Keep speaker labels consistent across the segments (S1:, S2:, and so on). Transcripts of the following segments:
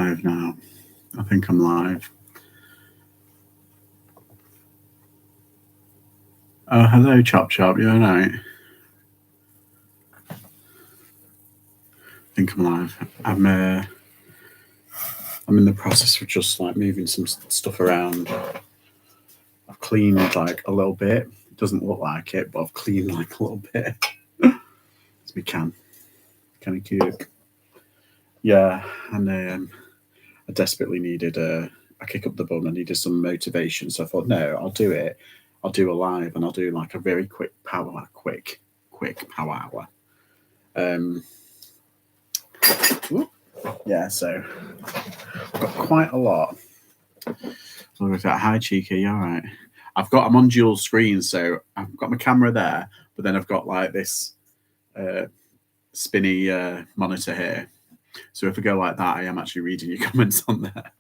S1: live now. I think I'm live. Oh, hello, Chop Chop. You all right? I think I'm live. I'm in the process of just like moving some stuff around. I've cleaned like a little bit. It doesn't look like it, but I've cleaned like a little bit as we can. Kind of cute. Yeah, and I desperately needed a kick up the bum. I needed some motivation, so I thought, no, I'll do it. I'll do a live, and I'll do like a very quick power hour. Yeah, so I've got quite a lot. Look at that. Hi, Cheeky. You all right? I'm on dual screen, so I've got my camera there, but then I've got like this spinny monitor here. So if I go like that, I am actually reading your comments on there.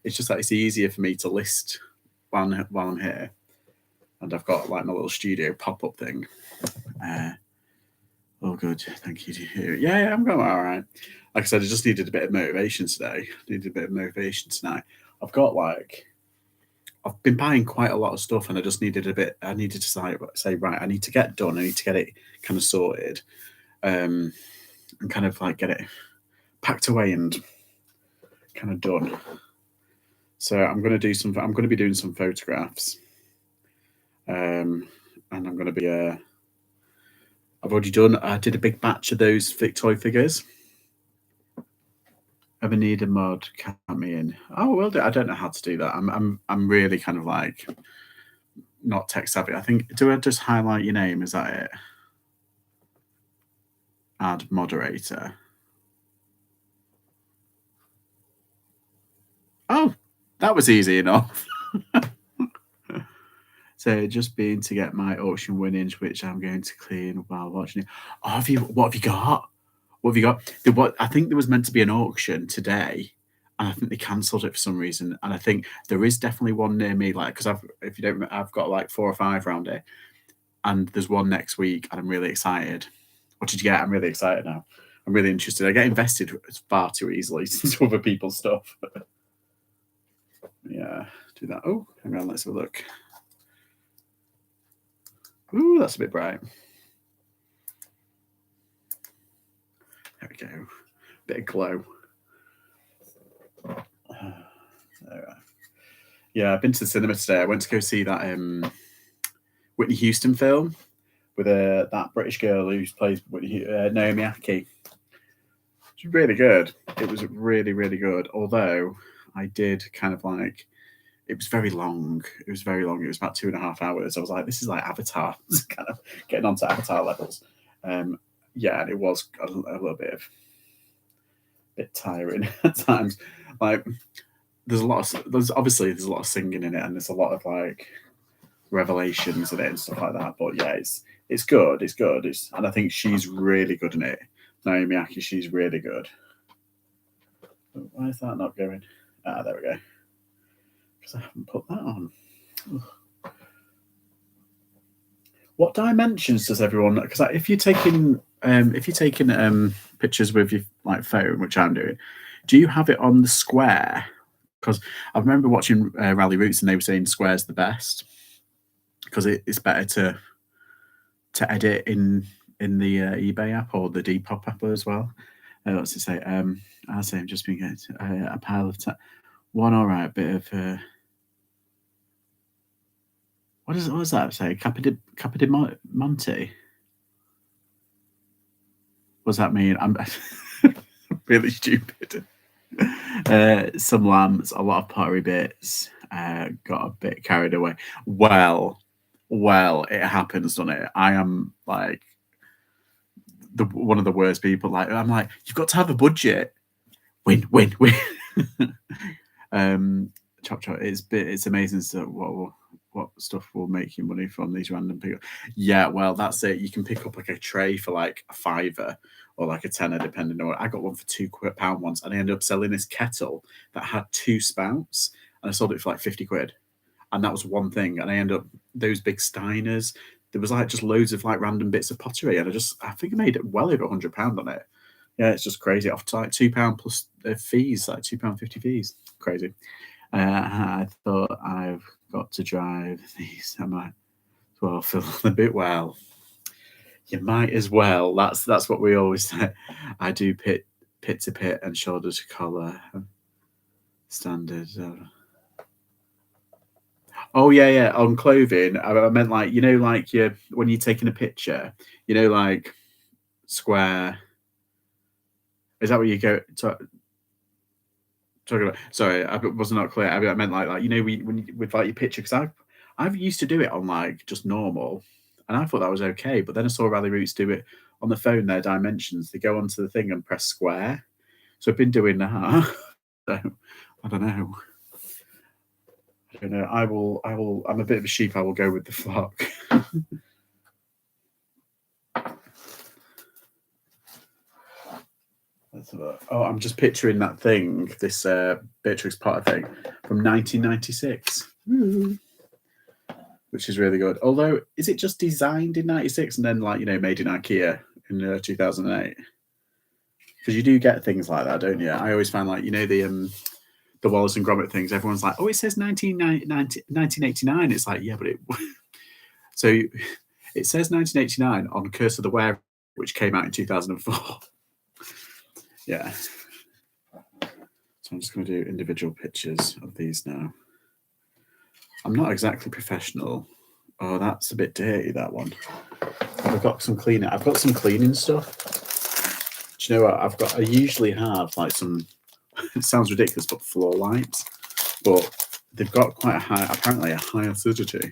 S1: It's just that it's easier for me to list while I'm here. And I've got like my little studio pop-up thing. Oh, good. Thank you. Yeah, I'm going all right. Like I said, I just needed a bit of motivation today. I've been buying quite a lot of stuff, and I just needed a bit. I needed to say, right, I need to get done. I need to get it kind of sorted, and kind of like get it packed away and kind of done. So I'm going to be doing some photographs, and I'm going to be. I've already done. I did a big batch of those toy figures. Ever need a mod? Count me in. Oh, well, I don't know how to do that. I'm really kind of like not tech savvy. I think. Do I just highlight your name? Is that it? Add moderator. Oh, that was easy enough. So just being to get my auction winnings, which I'm going to clean while watching it. Oh, what have you got? What have you got? I think there was meant to be an auction today, and I think they cancelled it for some reason. And I think there is definitely one near me, like because I've got like 4 or 5 around it, and there's one next week, and I'm really excited. What did you get? I'm really excited now. I'm really interested. I get invested far too easily into other people's stuff. Yeah, do that. Oh, hang on, let's have a look. Ooh, that's a bit bright. There we go. Bit of glow. Yeah, I've been to the cinema today. I went to go see that Whitney Houston film with that British girl who plays Naomi Aki. It's really good. It was really, really good. Although I did kind of like, it was very long. It was about 2.5 hours. I was like, this is like Avatar. It's kind of getting onto Avatar levels. Yeah, and it was a little bit tiring at times. Like, there's a lot of singing in it, and there's a lot of like revelations in it and stuff like that. But yeah, it's good. And I think she's really good in it. Naomi Aki, she's really good. Why is that not going? There we go. Because I haven't put that on. Ugh. What dimensions does everyone? Because if you're taking pictures with your like phone, which I'm doing, do you have it on the square? Because I remember watching Rally Roots, and they were saying square's the best because it's better to edit in the eBay app or the Depop app as well. What's it say? I say I'm just being a pile of one. All right, bit of. What does that say? Capite Monte. What does that mean? I'm really stupid. Some lamps, a lot of pottery bits. Got a bit carried away. Well, it happens, doesn't it? I am like one of the worst people. Like I'm like, you've got to have a budget. Win. Chop. It's amazing stuff. What stuff will make you money from these random people? Yeah, well, that's it. You can pick up like a tray for like a £5 or like a tenner, depending on what. I got one for £2 once, and I ended up selling this kettle that had 2 spouts, and I sold it for like 50 quid. And that was one thing. And I ended up those big Steiners. There was like just loads of like random bits of pottery, and I think I made it well over £100 on it. Yeah, it's just crazy. Off to like £2 plus fees, like £2.50 fees. Crazy. I thought I've got to drive these. I might as well fill a bit well. You might as well. That's what we always say. I do pit to pit and shoulder to collar. Standard. Oh yeah. On clothing, I meant like like when you're taking a picture, like square. Is that what you go talking about? Sorry, I was not clear. I meant like with like your picture, because I've used to do it on like just normal, and I thought that was okay. But then I saw Rally Roots do it on the phone. Their dimensions, they go onto the thing and press square. So I've been doing that. So I don't know. I will. I'm a bit of a sheep. I will go with the flock. Oh, I'm just picturing that thing, this Beatrix Potter thing from 1996, which is really good. Although, is it just designed in 96 and then made in IKEA in 2008? Because you do get things like that, don't you? I always find the Wallace and Gromit things. Everyone's like, oh, it says 1989. It's like, yeah, but it. So it says 1989 on Curse of the Were, which came out in 2004. Yeah. So I'm just going to do individual pictures of these now. I'm not exactly professional. Oh, that's a bit dirty, that one. I've got some cleaning. I've got some cleaning stuff. Do you know what? I usually have like some, it sounds ridiculous, but floor wipes. But they've got quite apparently a high acidity.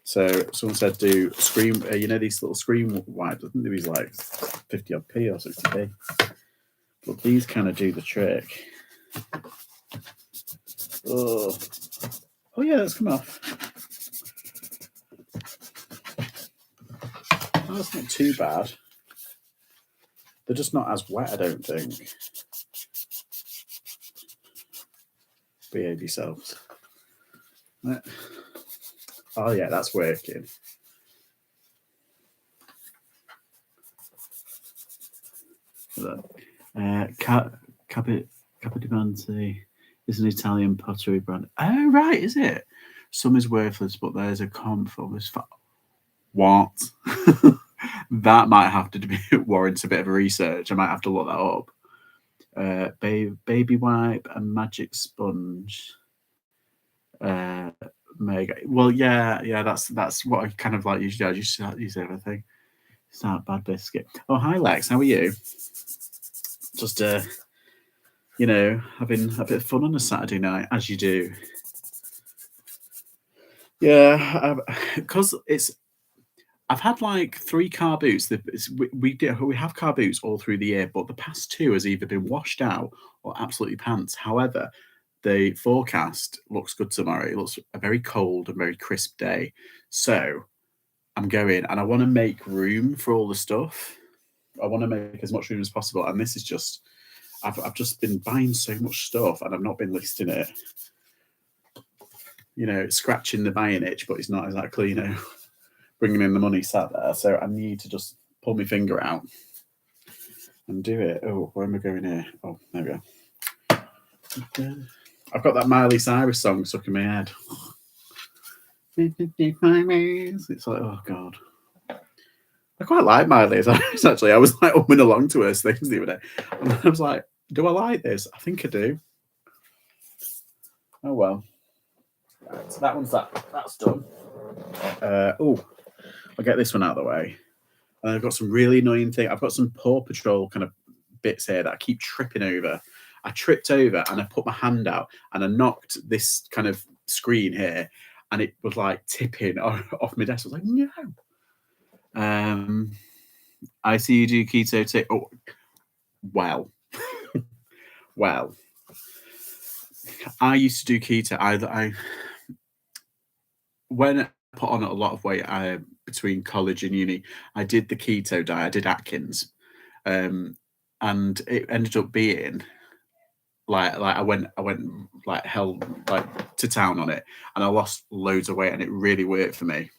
S1: So someone said do screen, these little screen wipes. I think there was like 50 odd p or 60p. But these kind of do the trick. Oh yeah, that's come off. Oh, that's not too bad. They're just not as wet, I don't think. Behave yourselves. Oh yeah, that's working. Capodimonte is an Italian pottery brand. Oh right, is it? Some is worthless, but there's a comp for this. What? That might have to be warrants a bit of a research. I might have to look that up. Baby wipe and magic sponge. Mega. Well, yeah. That's what I kind of like usually. I just use everything. It's not bad biscuit. Oh, hi Lex. How are you? Just having a bit of fun on a Saturday night, as you do. Yeah, because I've had like 3 car boots. We have car boots all through the year, but the past 2 has either been washed out or absolutely pants. However, the forecast looks good tomorrow. It looks a very cold and very crisp day. So I'm going, and I want to make room for all the stuff. I want to make as much room as possible. And this is just, I've just been buying so much stuff, and I've not been listing it. Scratching the buying itch, but it's not exactly, bringing in the money sat there. So I need to just pull my finger out and do it. Oh, where am I going here? Oh, there we go. I've got that Miley Cyrus song stuck in my head. It's like, oh God. I quite like Miley Cyrus, actually. I was like umming along to her things the other day. And I was like, do I like this? I think I do. Oh, well. Right, so that one's that's done. I'll get this one out of the way. And I've got some really annoying thing. I've got some Paw Patrol kind of bits here that I keep tripping over. I tripped over and I put my hand out and I knocked this kind of screen here, and it was like tipping off my desk. I was like, no. I see you do keto too. Oh, well. Well. I used to do keto. I when I put on a lot of weight between college and uni, I did the keto diet. I did Atkins, and it ended up being like I went like hell like to town on it, and I lost loads of weight, and it really worked for me.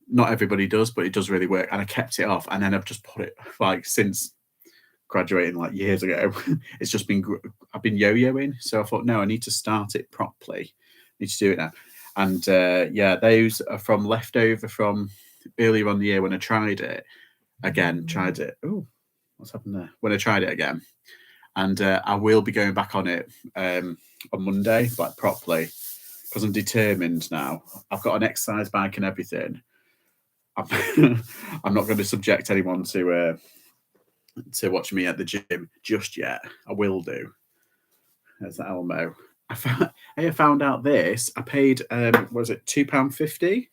S1: Not everybody does, but it does really work, and I kept it off, and then I've just put it like since graduating like years ago. It's just been I've been yo-yoing, so I thought no, I need to start it properly. I need to do it now. And yeah, those are from leftover from earlier on the year when I tried it again. Tried it. Oh, what's happened there? When I tried it again, and I will be going back on it on Monday, like properly, because I'm determined now. I've got an exercise bike and everything. I'm not going to subject anyone to watch me at the gym just yet. I will do. There's that Elmo. I found out this. I paid what was it, £2.50?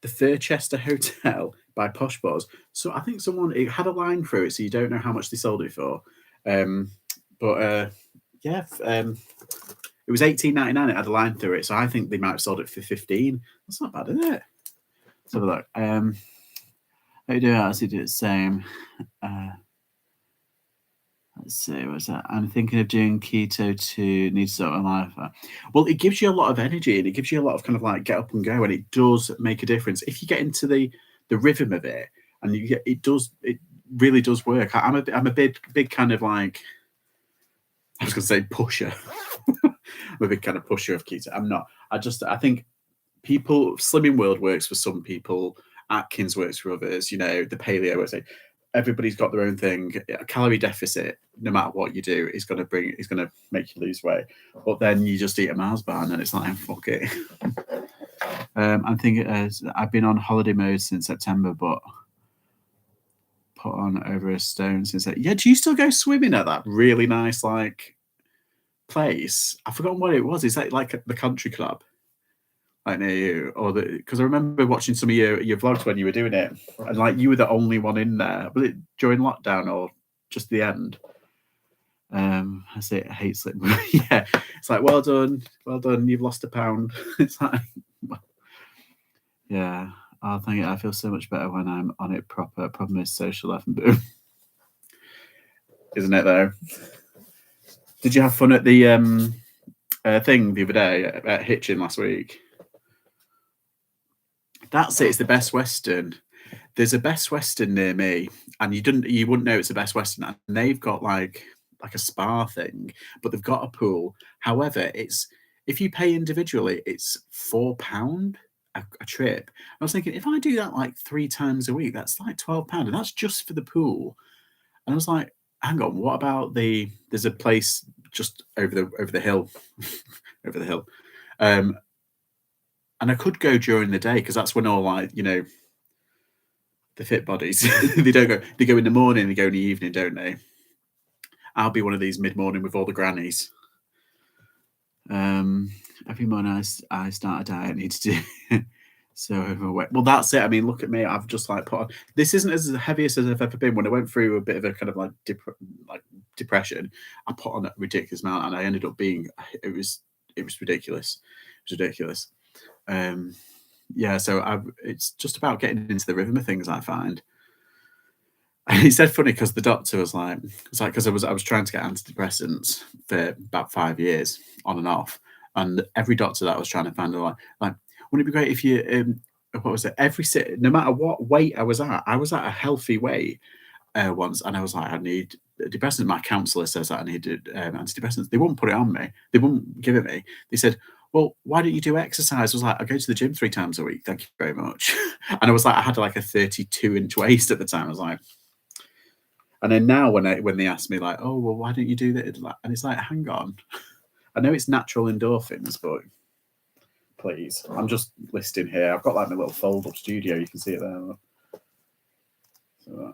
S1: The Thirchester Hotel by Posh Buzz. So I think it had a line through it, so you don't know how much they sold it for. But yeah, it was $18.99. It had a line through it, so I think they might have sold it for $15. That's not bad, is it? Let's have a look. How do you do it? As you do the same. Let's see, what's that? I'm thinking of doing keto to need to sort of life. Well, it gives you a lot of energy and it gives you a lot of kind of like get up and go, and it does make a difference if you get into the rhythm of it, and it really does work. I'm a big kind of like, I was going to say pusher. I'm a big kind of pusher of keto. I'm not. I think Slimming World works for some people. Atkins works for others. You know, the paleo works. Everybody's got their own thing. A calorie deficit, no matter what you do, is going to make you lose weight. But then you just eat a Mars bar, and then it's like, fuck it. I'm thinking I've been on holiday mode since September, but put on over a stone since that. Yeah, do you still go swimming at that really nice like place? I've forgotten what it was. Is that like the country club? Like near you, or because I remember watching some of your vlogs when you were doing it, and like you were the only one in there. Was it during lockdown or just the end? I say I hate slip. Yeah, it's like well done, you've lost a pound. It's like, yeah. Oh, thank you. I feel so much better when I'm on it proper. Problem is social life and boom, isn't it though? Did you have fun at the thing the other day at Hitchin last week? That's it. It's the Best Western. There's a Best Western near me, and you wouldn't know it's a Best Western. And they've got like a spa thing, but they've got a pool. However, if you pay individually, it's £4 a trip. I was thinking if I do that like 3 times a week, that's like £12, and that's just for the pool. And I was like, hang on, what about there's a place just over the hill, over the hill. And I could go during the day because that's when all like, you know, the fit bodies, they go in the morning, they go in the evening, don't they? I'll be one of these mid-morning with all the grannies. Every morning I start a diet, I need to do so overweight. Well, that's it. I mean, look at me. I've just like put on. This isn't as heavy as I've ever been. When I went through a bit of a kind of like depression, I put on a ridiculous amount, and I ended up being. It was ridiculous. It was ridiculous. Yeah, so it's just about getting into the rhythm of things, I find. And he said funny because the doctor was like, because I was trying to get antidepressants for about 5 years on and off, and every doctor that I was trying to find, like, wouldn't it be great if you what was it? No matter what weight I was at a healthy weight once, and I was like, I need depressants. My counsellor says that I needed antidepressants. They wouldn't put it on me. They wouldn't give it me. They said, well, why don't you do exercise? I was like, I go to the gym 3 times a week. Thank you very much. And I was like, I had like a 32-inch waist at the time. I was like, and then now when they ask me like, oh, well, why don't you do that? And it's like, hang on. I know it's natural endorphins, but please, I'm just listing here. I've got like my little fold-up studio. You can see it there. So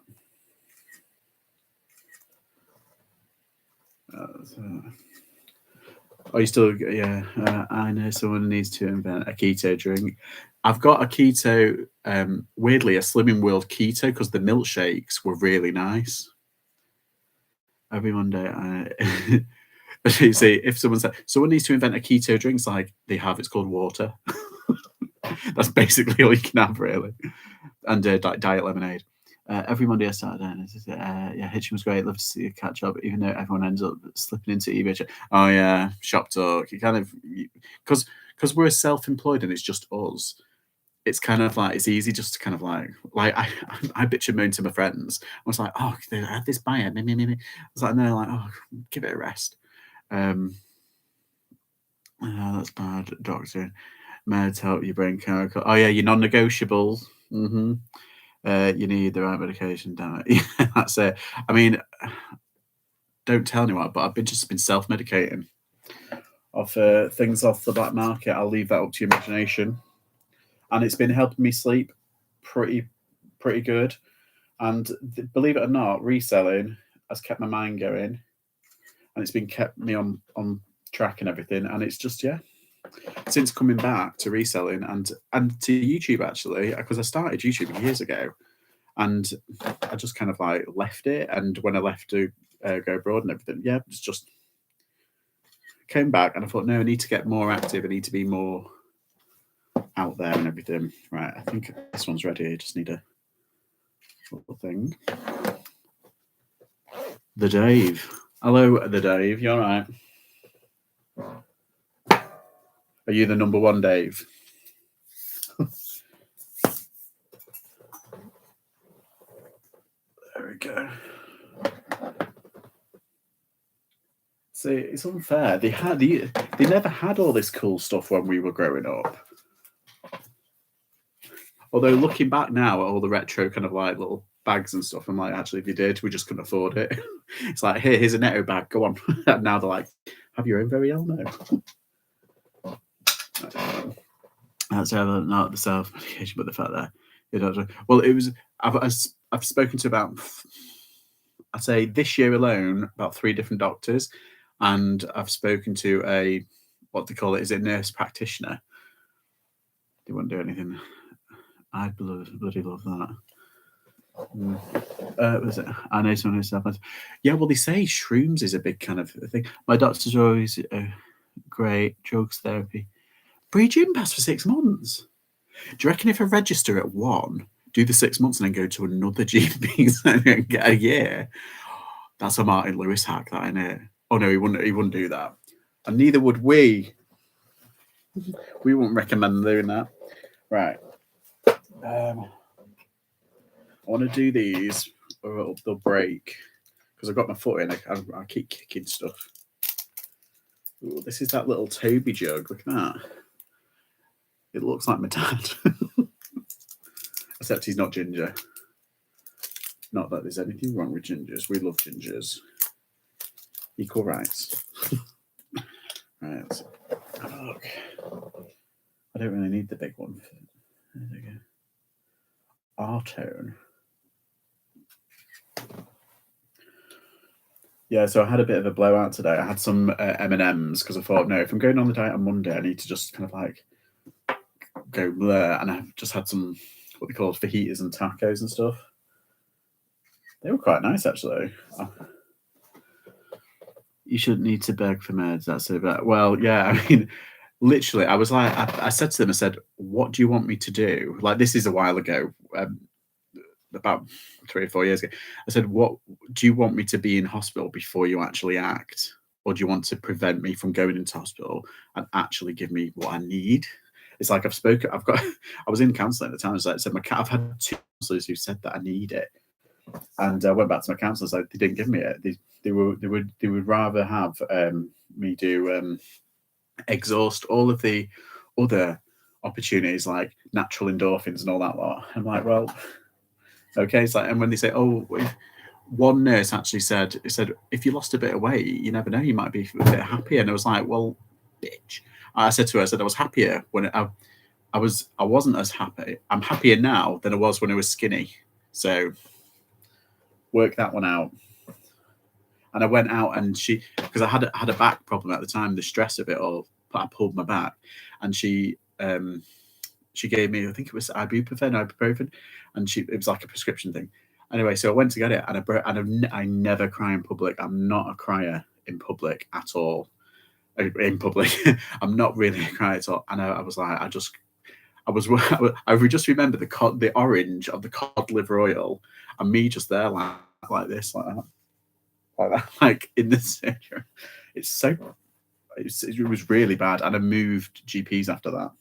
S1: oh, you still, yeah. I know someone needs to invent a keto drink. I've got a keto, weirdly, a Slimming World keto because the milkshakes were really nice. Every Monday, you see, if someone needs to invent a keto drink, it's like they have, it's called water. That's basically all you can have, really. And diet lemonade. Every Monday I started down. Yeah, Hitchin was great. Love to see you catch up, even though everyone ends up slipping into eBay. Oh yeah, shop talk. You kind of because we're self-employed and it's just us. it's kind of like it's easy just to kind of like I bitch and moan to my friends. I was like, oh, they had this buyer, me. I was like, no, like, oh, give it a rest. That's bad, doctor. Meds help your brain chemical. Oh yeah, your non-negotiables. You need the right medication, damn it. Yeah, that's it. I mean, don't tell anyone, but I've just been self-medicating off things off the black market. I'll leave that up to your imagination, and it's been helping me sleep pretty good. And believe it or not, reselling has kept my mind going, and it's been kept me on track and everything. And it's just since coming back to reselling and to YouTube actually, because I started YouTube years ago, and I just kind of like left it. And when I left to go abroad and everything, it's just came back, and I thought, no, I need to get more active. I need to be more out there and everything. Right, I think this one's ready. I just need a little thing. The Dave. Hello, the Dave. You all right? Are you the number one Dave? There we go. See, it's unfair. They never had all this cool stuff when we were growing up. Although looking back now at all the retro kind of like little bags and stuff, I'm like, actually, if you did, we just couldn't afford it. It's like, here's a Netto bag. Go on. And now they're like, have your own very own now. That's not the self medication, but the fact that it was. I've spoken to about, I'd say this year alone, about 3 different doctors, and I've spoken to a what they call it, is it nurse practitioner? They wouldn't do anything. I bloody love that. Was it? I know someone who's happened. Yeah, well, they say shrooms is a big kind of thing. My doctors are always great drugs therapy. Free gym pass for 6 months. Do you reckon if I register at one, do the 6 months, and then go to another GP and get a year? That's a Martin Lewis hack, that, isn't it? Oh no, he wouldn't do that, and neither would we. We wouldn't recommend doing that. Right. I want to do these, or they'll break, because I've got my foot in. I keep kicking stuff. Ooh, this is that little Toby jug. Look at that. It looks like my dad. Except he's not ginger. Not that there's anything wrong with gingers. We love gingers. Equal rights. Right, let's have a look. I don't really need the big one. There we go. R-tone. Yeah, so I had a bit of a blowout today. I had some M&Ms because I thought, no, if I'm going on the diet on Monday, I need to just kind of like go blur. And I just had some, what they call fajitas and tacos and stuff. They were quite nice, actually. You shouldn't need to beg for meds. That's it. But, well, yeah, I mean, literally, I was like, I said to them, I said, what do you want me to do? Like, this is a while ago, about 3 or 4 years ago. I said, what do you want me to be in hospital before you actually act? Or do you want to prevent me from going into hospital and actually give me what I need? It's like I was in counselling at the time. So I said, I've had 2 counsellors who said that I need it. And I went back to my counsellors, like, they didn't give me it. They would rather have me do exhaust all of the other opportunities like natural endorphins and all that lot. I'm like, well, okay. It's like, and when they say, oh, one nurse actually said, if you lost a bit of weight, you never know, you might be a bit happier. And I was like, well, bitch. I said to her, I was happier when I wasn't as happy. I'm happier now than I was when I was skinny. So work that one out. And I went out, and because I had a back problem at the time, the stress of it all, I pulled my back, and she gave me, I think it was ibuprofen, and it was like a prescription thing. Anyway, so I went to get it, and I never cry in public. I'm not a crier in public at all. In public, I'm not really a crier at all. And I was like, I just remember the orange of the cod liver oil, and me just there like this, like that, like in the surgery. It was really bad, and I moved GPs after that.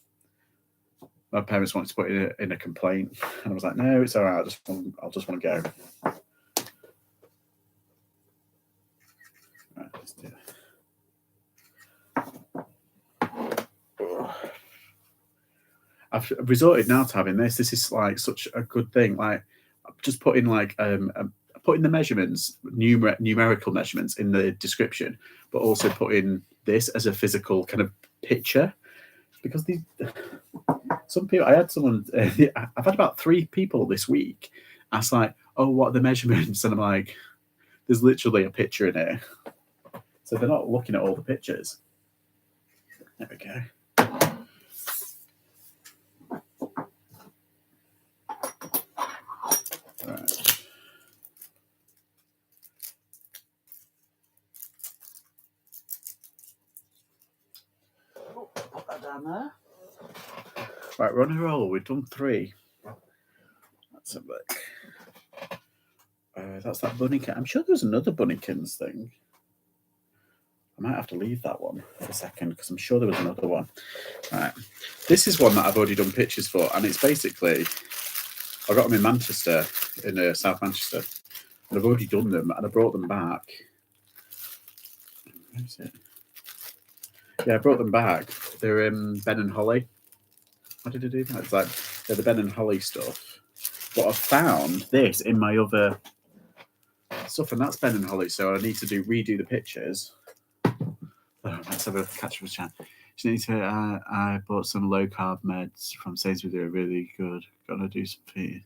S1: My parents wanted to put in a complaint, and I was like, no, it's all right. I'll just want to go. Right, let's do it. I've resorted now to having this. This is like such a good thing. Like, just put in like putting the measurements, numerical measurements in the description, but also put in this as a physical kind of picture, because some people, I had someone, I've had about 3 people this week ask like, oh, what are the measurements? And I'm like, there's literally a picture in it. So they're not looking at all the pictures. There we go. Right. Put that down there. Right, we're on a roll. We've done 3. Let's have a look. That's that Bunnykin. I'm sure there's another Bunnykins thing. I might have to leave that one for a second because I'm sure there was another one. Right. This is one that I've already done pictures for, and it's basically, I got them in Manchester, in South Manchester, and I've already done them, and I brought them back. Where is it? Yeah, I brought them back. They're Ben and Holly. Why did I do that? It's like they're the Ben and Holly stuff. But I found this in my other stuff, and that's Ben and Holly. So I need to redo the pictures. Oh, let's have a catch up with chat. I bought some low carb meds from Sainsbury's. They're really good. Gotta do some feed.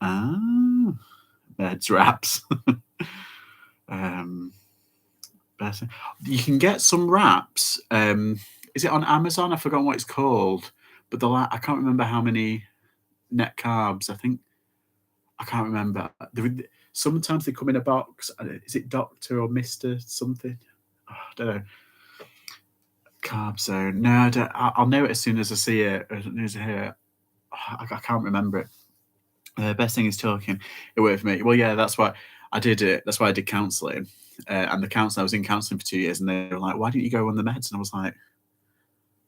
S1: Meds wraps. You can get some wraps. Is it on Amazon? I've forgotten what it's called. But I can't remember how many net carbs. I can't remember. Sometimes they come in a box. Is it Doctor or Mr. something? Oh, I don't know. Carb zone. No, I don't. I'll know it as soon as I see it. As soon as I hear it. I can't remember it. The best thing is talking. It worked for me. Well, yeah, that's why I did it. That's why I did counselling. And the counselling, I was in counselling for 2 years, and they were like, "Why didn't you go on the meds?" And I was like,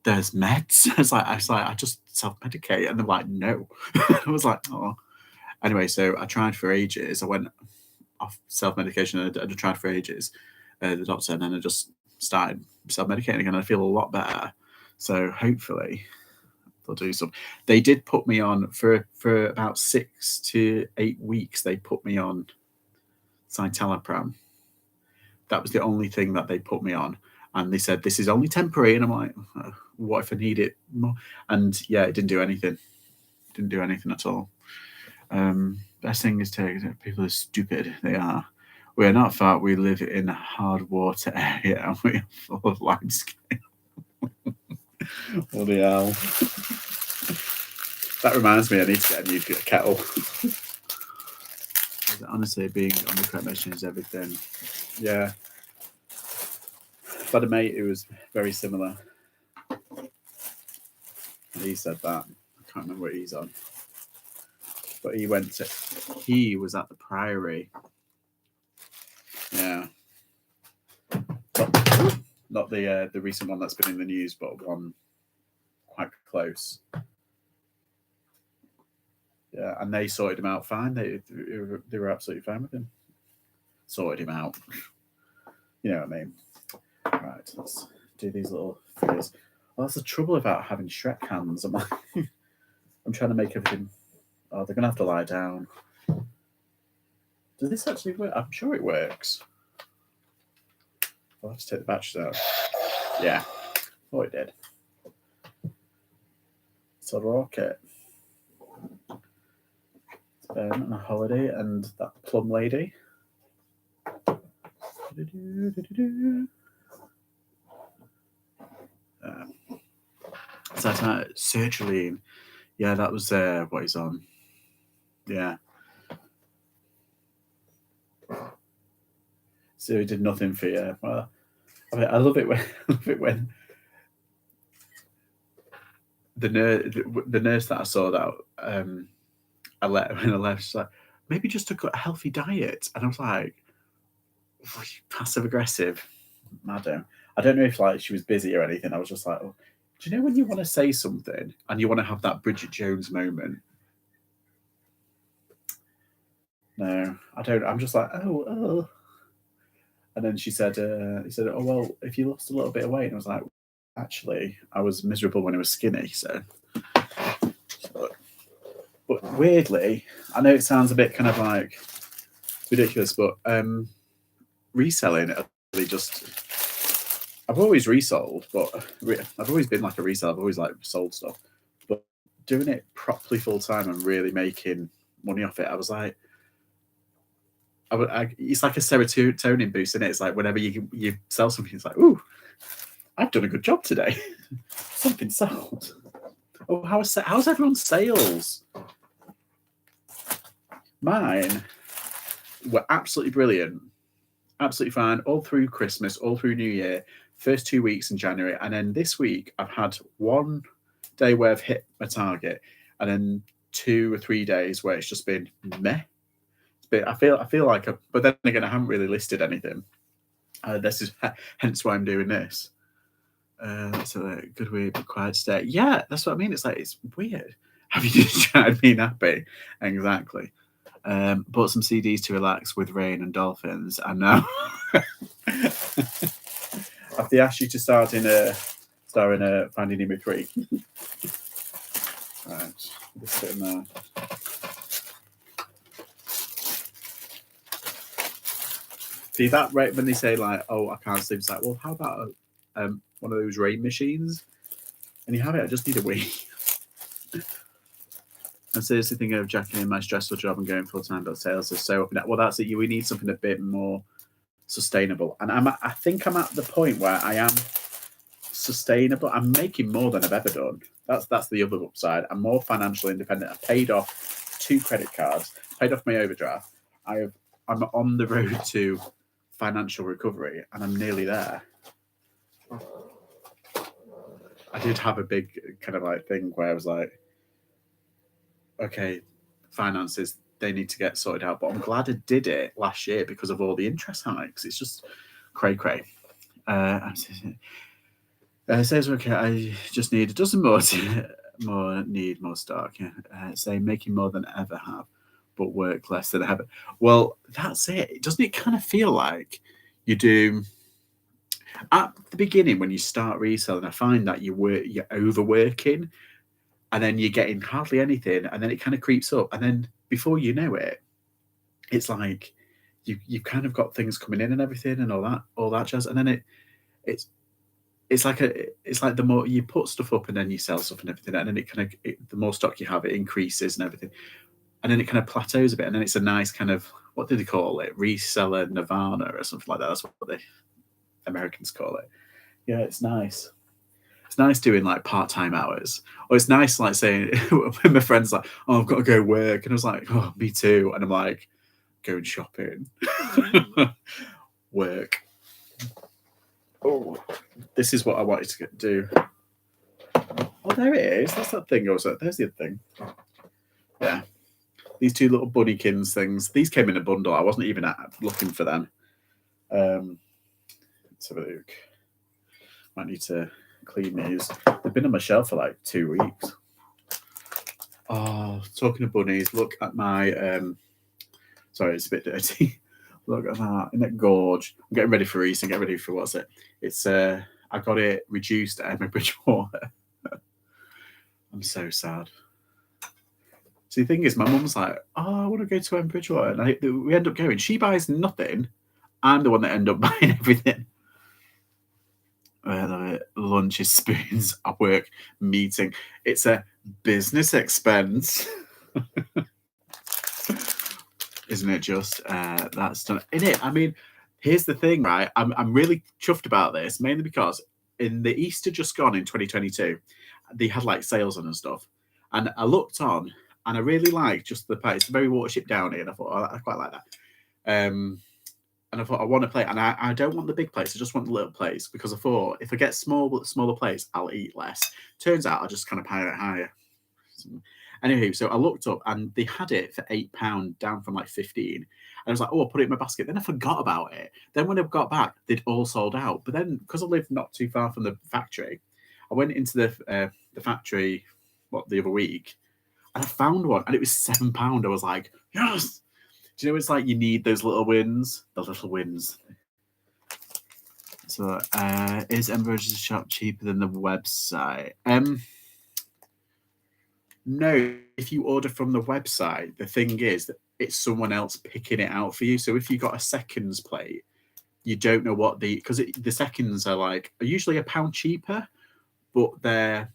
S1: "There's meds." I was like, I just self-medicate, and they're like, "No." I was like, "Oh." Anyway, so I tried for ages. I went off self-medication, and I tried for ages. The doctor, and then I just started self-medicating again. I feel a lot better. So hopefully they'll do some. They did put me on for about 6 to 8 weeks. They put me on citalopram. That was the only thing that they put me on. And they said, this is only temporary. And I'm like, what if I need it more? And yeah, it didn't do anything. It didn't do anything at all. Best thing is people are stupid. They are. We're not far. We live in a hard water area, and we're full of limescale. Bloody hell. That reminds me, I need to get a new kettle. Honestly, being on the correct mission is everything. Yeah. I've had a mate who was very similar. He said that. I can't remember what he's on. But he was at the Priory. Yeah. Not the recent one that's been in the news, but one quite close. Yeah, and they sorted him out fine. They were absolutely fine with him. Sorted him out. You know what I mean? Right, let's do these little figures. Well, that's the trouble about having Shrek hands. I'm trying to make everything. Oh, they're gonna have to lie down. Does this actually work? I'm sure it works. I'll have to take the batteries out. Yeah, thought it did. It's a rocket. On a holiday and that plum lady. Sertraline. Yeah, that was what he's on. Yeah. So he did nothing for you. Well, I love it when the nurse that I saw that when I left, she's like, maybe just a healthy diet, and I was like, passive aggressive, madam. I don't know if like she was busy or anything. I was just like, oh, Do you know when you want to say something and you want to have that Bridget Jones moment? No, I don't. I'm just like, oh. And then he said, oh, well, if you lost a little bit of weight. And I was like, actually, I was miserable when I was skinny. So, but weirdly, I know it sounds a bit kind of like ridiculous, but reselling really just, I've always resold, but I've always been like a reseller. I've always like sold stuff, but doing it properly full time and really making money off it, I was like, it's like a serotonin boost, isn't it? It's like whenever you sell something, it's like, ooh, I've done a good job today. Something sold. Oh, how's everyone's sales? Mine were absolutely brilliant, absolutely fine, all through Christmas, all through New Year, first 2 weeks in January, and then this week I've had 1 day where I've hit my target, and then 2 or 3 days where it's just been meh. I feel like, but then again, I haven't really listed anything. This is hence why I'm doing this. So good week, but quiet today. Yeah, that's what I mean. It's like, it's weird. Have you just tried being happy? Exactly. Bought some CDs to relax with rain and dolphins, and now have they asked you to star in Finding Nemo 3? Right, just sitting there. See that, right? When they say like, "Oh, I can't sleep," it's like, well, how about one of those rain machines? And you have it. I just need a week. I'm seriously thinking of jacking in my stressful job and going full time, but sales is so up and down. Well, that's it. We need something a bit more sustainable, and I think I'm at the point where I am sustainable. I'm making more than I've ever done. That's the other upside. I'm more financially independent. I paid off 2 credit cards, paid off my overdraft. I'm on the road to financial recovery, and I'm nearly there. I did have a big kind of like thing where I was like, okay, finances, they need to get sorted out. But I'm glad I did it last year because of all the interest hikes. It's just cray. Says, okay, I just need a dozen more more stock. Say making more than I ever have, but work less than ever. Well, that's it. Doesn't it kind of feel like you do at the beginning when you start reselling? I find that you're overworking, and then you're getting hardly anything, and then it kind of creeps up, and then before you know it, it's like you've kind of got things coming in and everything and all that jazz, and then it's like the more you put stuff up and then you sell stuff and everything, and then the more stock you have, it increases and everything, and then it kind of plateaus a bit, and then it's a nice kind of, what do they call it, reseller nirvana or something like that. That's what the Americans call it. Yeah, it's nice. It's nice doing like part-time hours, or it's nice like saying when my friend's like, oh, I've got to go work, and I was like, oh, me too, and I'm like, going shopping. Work. Oh, this is what I wanted to do. Oh, there it is. That's that thing. Also, there's the other thing. Yeah, these 2 little bunnykins things. These came in a bundle. I wasn't even looking for them. Let's have a look. Might need to clean these. They've been on my shelf for like 2 weeks. Oh, talking of bunnies, look at my. Sorry, it's a bit dirty. Look at that. Isn't it gorge? I'm getting ready for Easter. Getting ready for what's it? It's I got it reduced at Emma Bridgewater. I'm so sad. See, the thing is, my mum's like, oh, I want to go to Emma Bridgewater, and we end up going. She buys nothing. I'm the one that end up buying everything. I love it. Lunches, spoons, at work, meeting. It's a business expense. Isn't it just? That's done. In it, I mean, here's the thing, right? I'm really chuffed about this, mainly because in the Easter just gone in 2022, they had like sales on and stuff. And I looked on, and I really liked just the place. It's a very Watership Downey, and I thought, oh, I quite like that. And I thought, I want to play, and I don't want the big place. I just want the little place, because I thought if I get smaller place, I'll eat less. Turns out I just kind of pay it higher. Anyway, so I looked up, and they had it for £8, down from like 15. And I was like, oh, I'll put it in my basket. Then I forgot about it. Then when I got back, they'd all sold out. But then, because I live not too far from the factory, I went into the factory the other week, and I found one, and it was £7. I was like, yes. Do you know, it's like you need those little wins, the little wins. So, is Embroidery Shop cheaper than the website? No, if you order from the website, the thing is that it's someone else picking it out for you. So if you got a seconds plate, you don't know what because the seconds are usually £1 cheaper, but they're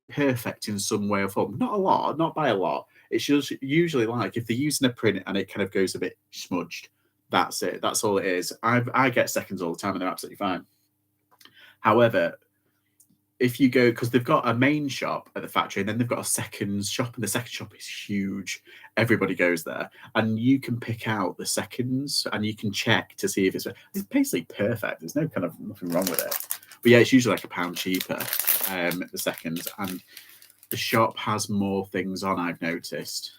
S1: perfect in some way or form. Not a lot, not by a lot. It's just usually like if they're using a print and it kind of goes a bit smudged. That's it. That's all it is. I get seconds all the time and they're absolutely fine. However, if you go, because they've got a main shop at the factory and then they've got a seconds shop, and the second shop is huge. Everybody goes there, and you can pick out the seconds and you can check to see if it's basically perfect. There's no kind of nothing wrong with it. But yeah, it's usually like £1 cheaper, the seconds, and the shop has more things on, I've noticed.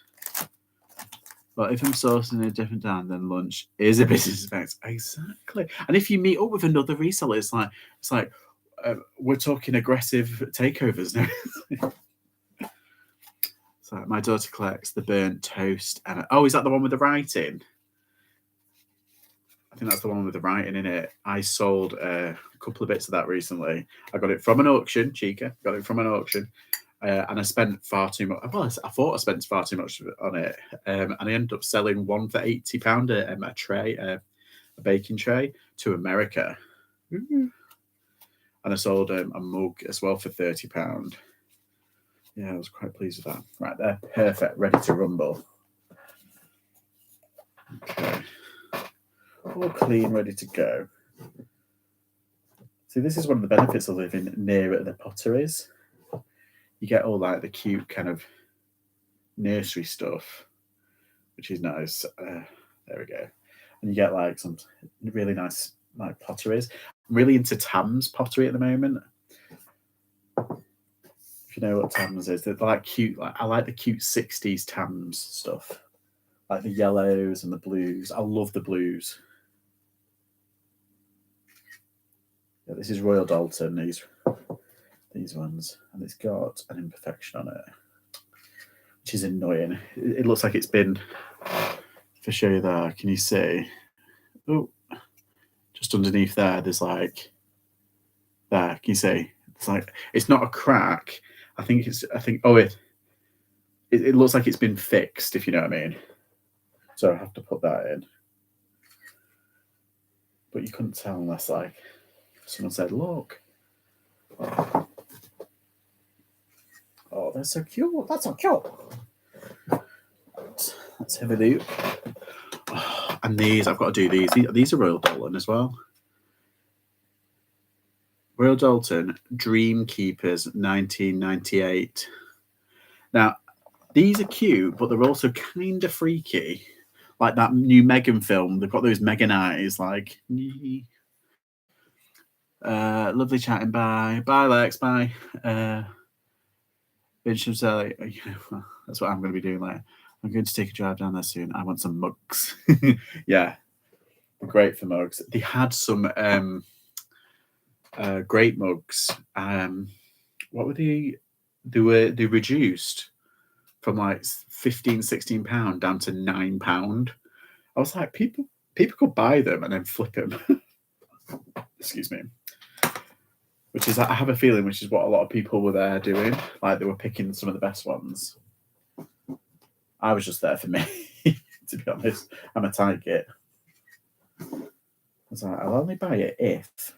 S1: But if I'm sourcing a different time, then lunch is a business event. Exactly. And if you meet up with another reseller, it's like we're talking aggressive takeovers now. So my daughter collects the burnt toast. And is that the one with the writing? I think that's the one with the writing in it. I sold a couple of bits of that recently. I got it from an auction, Chica. Got it from an auction. And I spent far too much. Well, I thought I spent far too much on it. And I ended up selling one for £80, a tray, a baking tray, to America. Ooh. And I sold a mug as well for £30. Yeah, I was quite pleased with that. Right there, perfect, ready to rumble. Okay, all clean, ready to go. See, this is one of the benefits of living near the potteries. You get all like the cute kind of nursery stuff, which is nice. There we go. And you get like some really nice like potteries. I'm really into Tams pottery at the moment. If you know what Tams is, they're like cute. I like the cute 60s Tams stuff, like the yellows and the blues. I love the blues. Yeah, this is Royal Dalton. These ones, and it's got an imperfection on it, which is annoying. It looks like it's been. If I show you there, can you see? Oh, just underneath there, there's like there. Can you see? It's not a crack. It looks like it's been fixed, if you know what I mean. So I have to put that in. But you couldn't tell unless someone said, look. Oh, they're so cute. That's so cute. Let's have a look. Oh, and these, I've got to do these. These are Royal Dalton as well. Royal Dalton Dream Keepers 1998. Now, these are cute, but they're also kind of freaky. Like that new Megan film. They've got those Megan eyes. Lovely chatting. Bye. Bye, Lex. Bye. That's what I'm going to be doing later. I'm going to take a drive down there soon. I want some mugs. Yeah. Great for mugs. They had some great mugs. What were they? They reduced from like £15-16 down to £9. I was like, people could buy them and then flip them. Excuse me. Which is, I have a feeling, which is what a lot of people were there doing. Like they were picking some of the best ones. I was just there for me, to be honest. I'm a tight git. I was like, I'll only buy it if.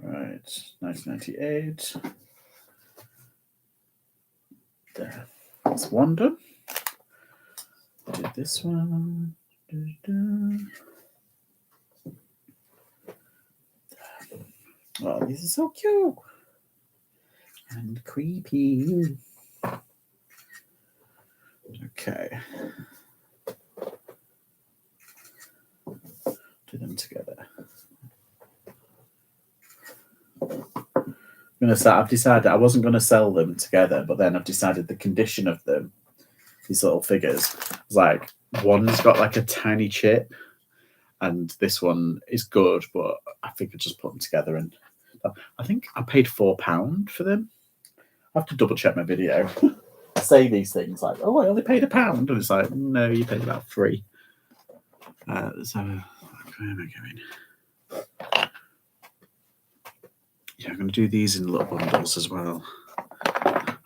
S1: Right, 1998. There. That's one done. Did this one. Oh, these are so cute and creepy. Okay. Do them together. I've decided I wasn't going to sell them together, but then I've decided the condition of them, these little figures, is like one's got like a tiny chip, and this one is good, but I think I just put them together, and I think I paid £4 for them. I have to double check my video. I say these things like, "Oh, I only paid £1," and it's like, no, you paid about 3. So where am I going? Yeah, I'm going to do these in little bundles as well.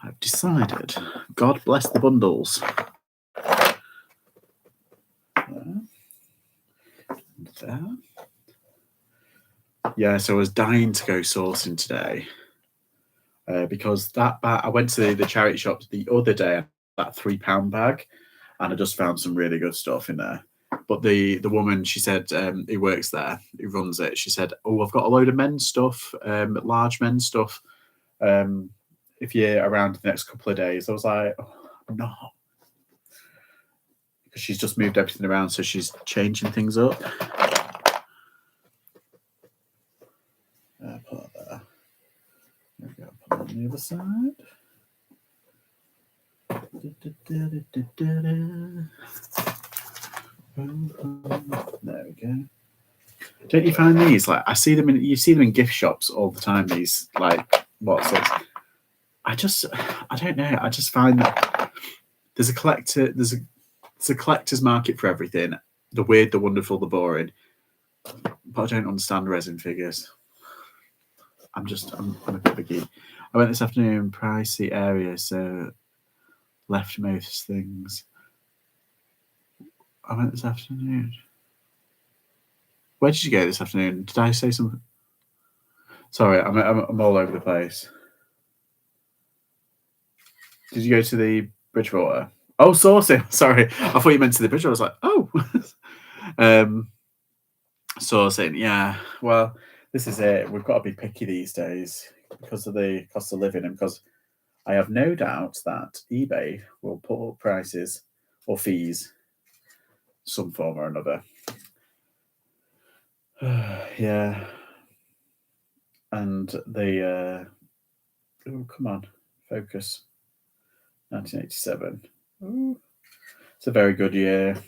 S1: I've decided. God bless the bundles. There. Yeah, so I was dying to go sourcing today because I went to the charity shop the other day, that £3 bag, and I just found some really good stuff in there. But the woman, she said, who works there, who runs it, she said, "Oh, I've got a load of men's stuff, large men's stuff. If you're around the next couple of days." I was like, "Oh, I'm not." Because she's just moved everything around, so she's changing things up. Put that there. There we go. Put it on the other side. There we go. Don't you find these like you see them in gift shops all the time? These like what's it? I don't know. I just find that there's a collector's market for everything. The weird, the wonderful, the boring. But I don't understand resin figures. I'm a bit of a geek. I went this afternoon, pricey area, so left most things. I went this afternoon. Where did you go this afternoon? Did I say something? Sorry, I'm all over the place. Did you go to the Bridgewater? Oh, sourcing. Sorry, I thought you meant to the Bridgewater. I was like, oh. Sourcing, yeah. Well, this is it. We've got to be picky these days because of the cost of living, and because I have no doubt that eBay will put up prices or fees, some form or another. Yeah. And oh, come on, focus. 1987. Ooh, it's a very good year.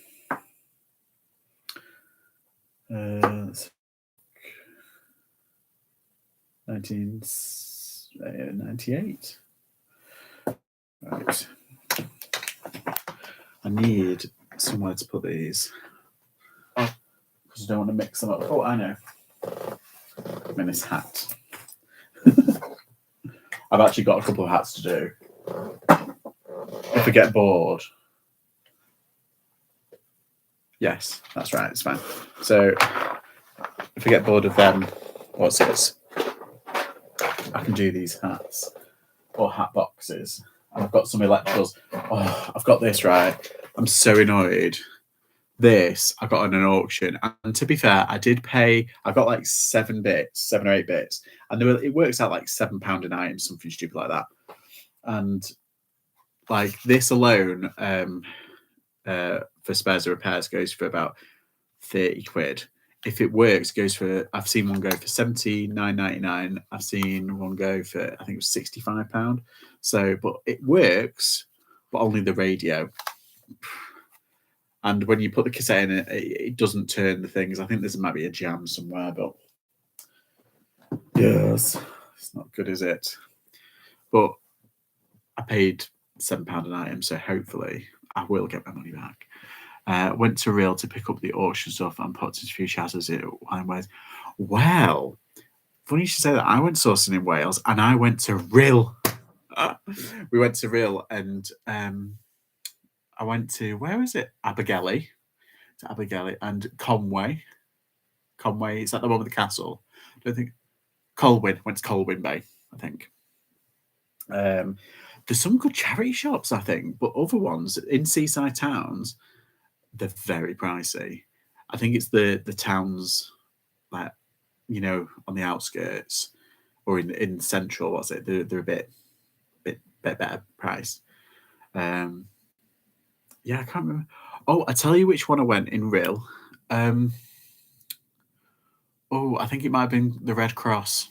S1: 1998. Right. I need somewhere to put these because I don't want to mix them up. Oh, I know. I'm in this hat. I've actually got a couple of hats to do. If I get bored. Yes, that's right. It's fine. So if I get bored of them, what's this? I can do these hats or hat boxes. And I've got some electricals. Oh, I've got this right. I'm so annoyed. This I got on an auction, and to be fair, I did pay. I got like 7 or 8 bits, and it works out like £7 an item, something stupid like that. And like this alone, for spares or repairs, goes for about 30 quid. If it works, goes for. I've seen one go for £79.99. I've seen one go for, I think it was £65. So, but it works, but only the radio. And when you put the cassette in, it doesn't turn the things. I think there might be a jam somewhere, but yes, it's not good, is it? But I paid £7 an item, so hopefully I will get my money back. Went to Real to pick up the auction stuff and put a few chatters in Wales. Well, funny you should say that. I went sourcing in Wales, and I went to Real. We went to Real, and I went to, where is it? Abergele and Conway. Conway, is that the one with the castle? I don't think. Colwyn. Went to Colwyn Bay, I think. There's some good charity shops, I think, but other ones in seaside towns, they're very pricey. I think it's the towns, like, you know, on the outskirts or in central. What's it? They're a bit better price. Yeah, I can't remember. Oh, I tell you which one I went in Real. I think it might have been the Red Cross.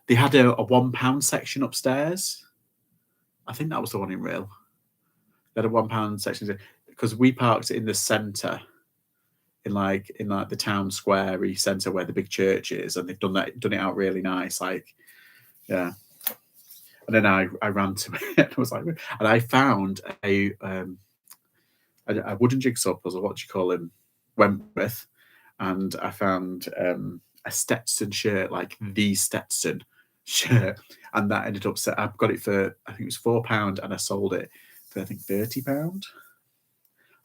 S1: They had a £1 section upstairs. I think that was the one in Real. They had a £1 section because we parked in the centre. in the town square centre where the big church is, and they've done it out really nice. Like, yeah. And then I ran to it and I was like, and I found a wooden jigsaw puzzle, what do you call him, Wentworth, and I found a Stetson shirt, like the Stetson shirt, and that ended up I've got it for, I think it was £4, and I sold it for, I think, £30.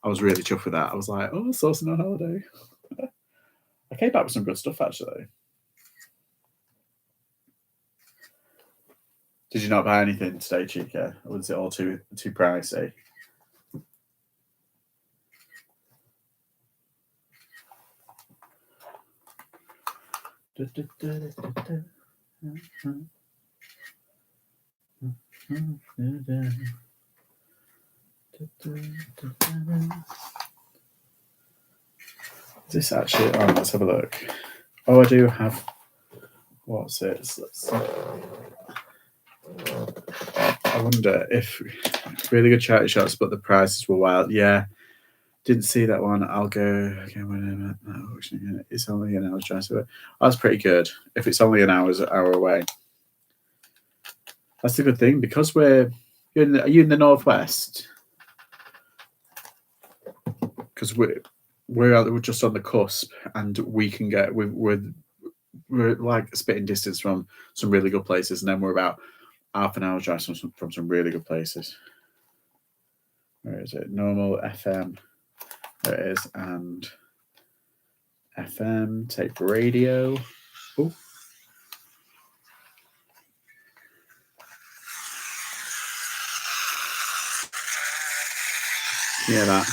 S1: I was really chuffed with that. I was like, oh, sourcing on holiday. I came back with some good stuff, actually. Did you not buy anything today, Chica? Or was it all too pricey? This actually, let's have a look. Oh, I do have, what's it? I wonder if really good charity shots, but the prices were wild. Yeah, didn't see that one. I'll go again when I'm at auction. It's only an hour's drive. So that's pretty good. If it's only an hour away, that's a good thing, because are you in the northwest? Because we're just on the cusp, and we can get we're like spitting distance from some really good places, and then we're about half an hour drive from some really good places. Where is it? Normal FM. There it is. And FM, tape radio. Oh. Yeah, that.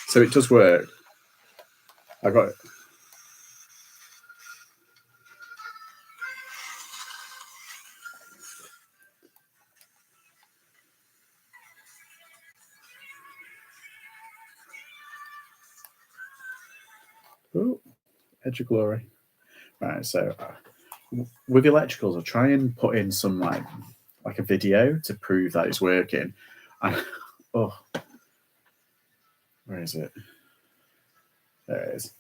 S1: So it does work. I got it. Oh, Edge of Glory. Right, so with electricals, I'll try and put in some like a video to prove that it's working. And, oh, where is it? There it is.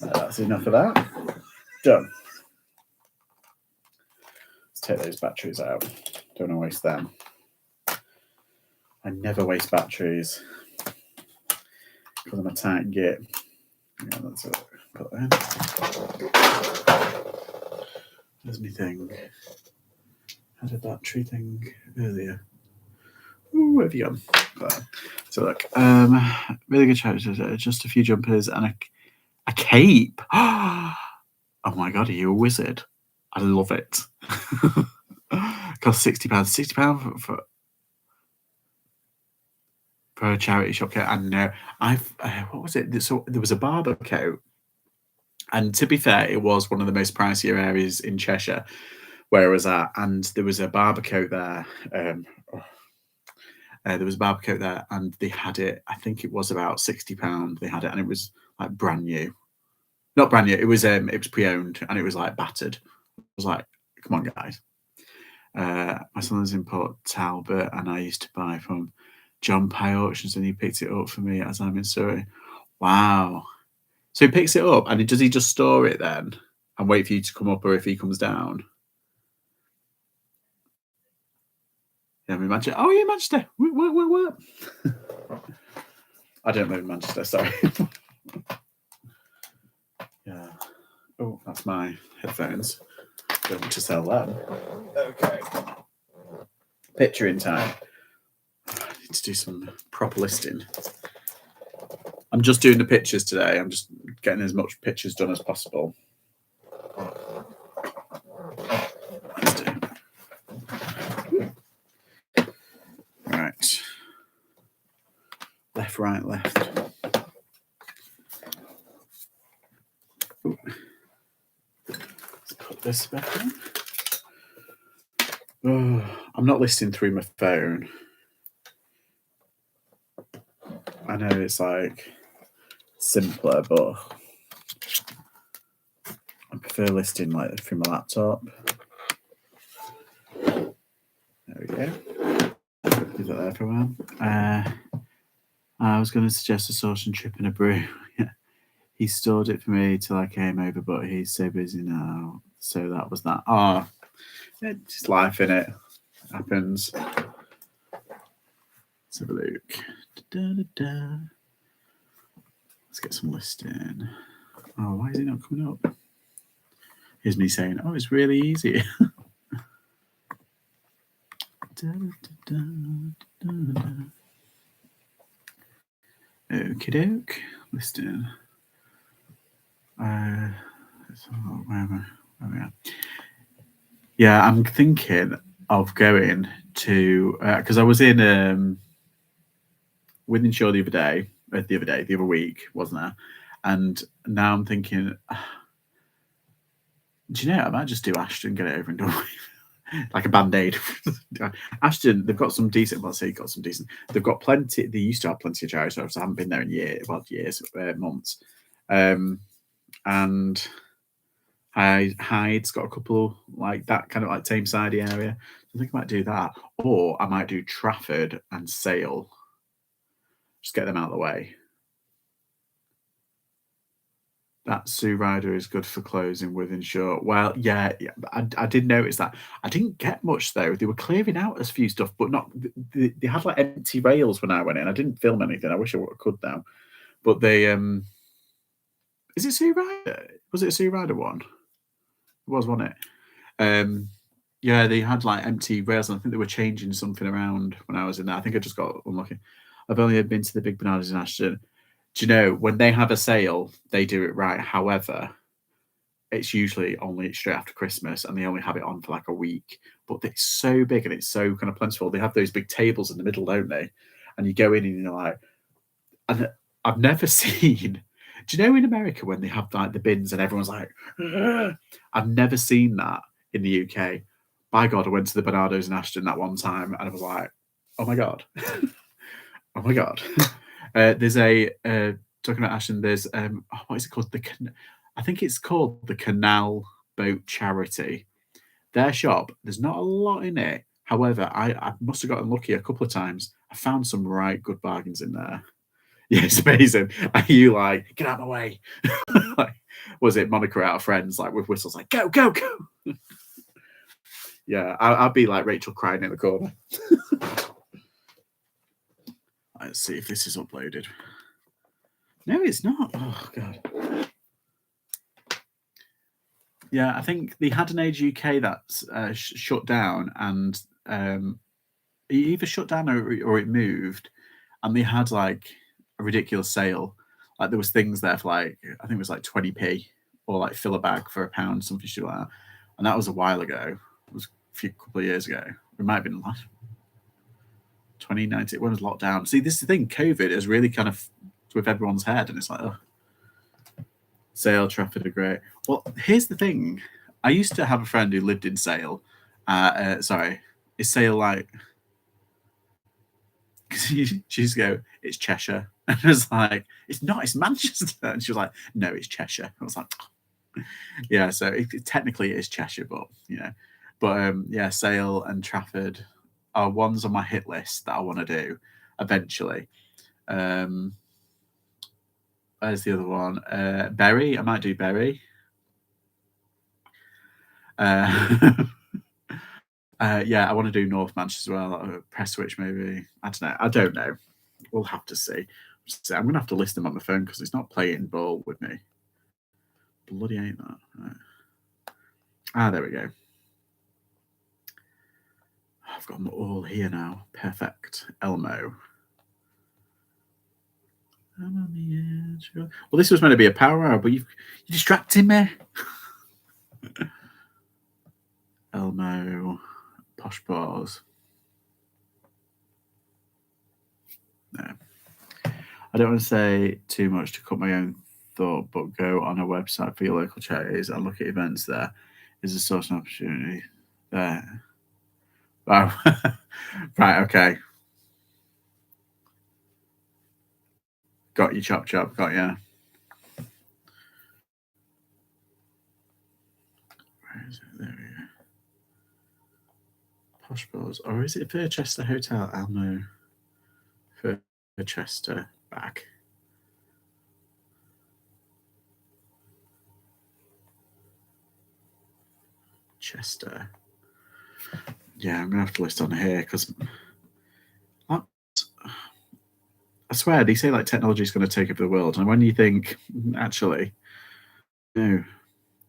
S1: That's enough of that. Done. Let's take those batteries out. Don't want to waste them. I never waste batteries because I'm a tight git. Yeah, that's it. Put that in. There's my thing. I had a battery thing earlier. Ooh, where have you gone? There. So look, really good characters. Just a few jumpers and a cape. Oh my god, are you a wizard? I love it. Cost £60. £60 for a charity shop coat. And what was it? So there was a barber coat, and to be fair, it was one of the most pricier areas in Cheshire where I was at, and there was a barber coat there. There was a barber coat there, and they had it. I think it was about £60. They had it, and it was like brand new. Not brand new. It was pre-owned, and it was like battered. I was like, come on, guys. My son was in Port Talbot, and I used to buy from John Pye Auctions, and he picked it up for me as I'm in Surrey. Wow. So he picks it up, and does he just store it then and wait for you to come up, or if he comes down? Yeah, in Manchester. Oh, yeah, Manchester. What? I don't live in Manchester, sorry. Yeah. Oh, that's my headphones. Don't want to sell them. Okay. Picturing time. I need to do some proper listing. I'm just doing the pictures today. I'm just getting as much pictures done as possible. Let's do. Right. Left, right, left. Ooh. Let's put this back in. I'm not listing through my phone. I know it's like simpler, but I prefer listing like through my laptop. There we go. Leave that there for a while. I was going to suggest a sauce and trip and a brew. He stored it for me till I came over, but he's so busy now. So that was that. Oh, it's just life, innit? Happens. Let's have a look. Da-da-da-da. Let's get some listing. Oh, why is it not coming up? Here's me saying, oh, it's really easy. Okie doke. Listing. Where am I? Yeah, I'm thinking of going to because I was in Wythenshawe the other week, wasn't I? And now I'm thinking, do you know, I might just do Ashton, get it over and done with. Like a band-aid. Ashton, they've got some decent, they've got plenty, they used to have plenty of charity shops. I haven't been there in years, months. And Hyde's got a couple like that kind of like Tamesidey area. So I think I might do that. Or I might do Trafford and Sale. Just get them out of the way. That Sue Ryder is good for closing Wythenshawe. Well, yeah, I did notice that. I didn't get much though. They were clearing out a few stuff, but not. They had like empty rails when I went in. I didn't film anything. I wish I could now. But they is it Sue Ryder? Was it a Sue Ryder one? It was, wasn't it? Yeah, they had like empty rails, and I think they were changing something around when I was in there. I think I just got unlucky. I've only been to the Big Bernards in Ashton. Do you know when they have a sale, they do it right. However, it's usually only straight after Christmas, and they only have it on for like a week. But it's so big and it's so kind of plentiful. They have those big tables in the middle, don't they? And you go in and you're like, and I've never seen. Do you know in America when they have like the bins and everyone's like, ugh? I've never seen that in the UK. By God, I went to the Bernardo's in Ashton that one time, and I was like, oh my God, oh my God. There's a talking about Ashton. There's what is it called? I think it's called the Canal Boat Charity. Their shop. There's not a lot in it. However, I must have gotten lucky a couple of times. I found some right good bargains in there. Yeah, it's amazing. Are you like, get out of my way? Like, was it Monica out of Friends, like with whistles, like, go, go, go? Yeah, I'd be like Rachel crying in the corner. Let's see if this is uploaded. No, it's not. Oh, God. Yeah, I think they had an Age UK that's shut down, and it either shut down or it moved, and they had like a ridiculous sale. Like there was things there for like, I think it was like 20p, or like fill a bag for £1, something like that. And that was a while ago. It was a couple of years ago. It might have been last 2019 when it was locked down. See, this is the thing. COVID is really kind of with everyone's head, and it's like, oh, Sale, Trafford are great. Well, here's the thing. I used to have a friend who lived in Sale. Sorry, is Sale like? She used to go, it's Cheshire. And I was like, it's not, it's Manchester. And she was like, no, it's Cheshire. I was like, oh. Yeah, so technically it is Cheshire, but you know. But yeah, Sale and Trafford are ones on my hit list that I want to do eventually. Where's the other one? Bury. I might do Bury. Yeah, I want to do North Manchester as well. Prestwich, maybe. I don't know. We'll have to see. I'm going to have to list them on the phone because it's not playing ball with me. Bloody ain't that. Right. There we go. I've got them all here now. Perfect. Elmo. I'm on the edge. Well, this was meant to be a power hour, but you're distracting me. Elmo. Posh Bars. No. I don't want to say too much to cut my own thought, but go on a website for your local charities and look at events there. Is a source of opportunity there. Oh, right, okay. Got you, chop chop. Got you. Where is it? There we go. Posh Balls. Or is it Chester Hotel? Elmo. Chester back. Chester. Yeah, I'm gonna have to list on here because I swear they say like technology is going to take over the world, and when you think actually, no,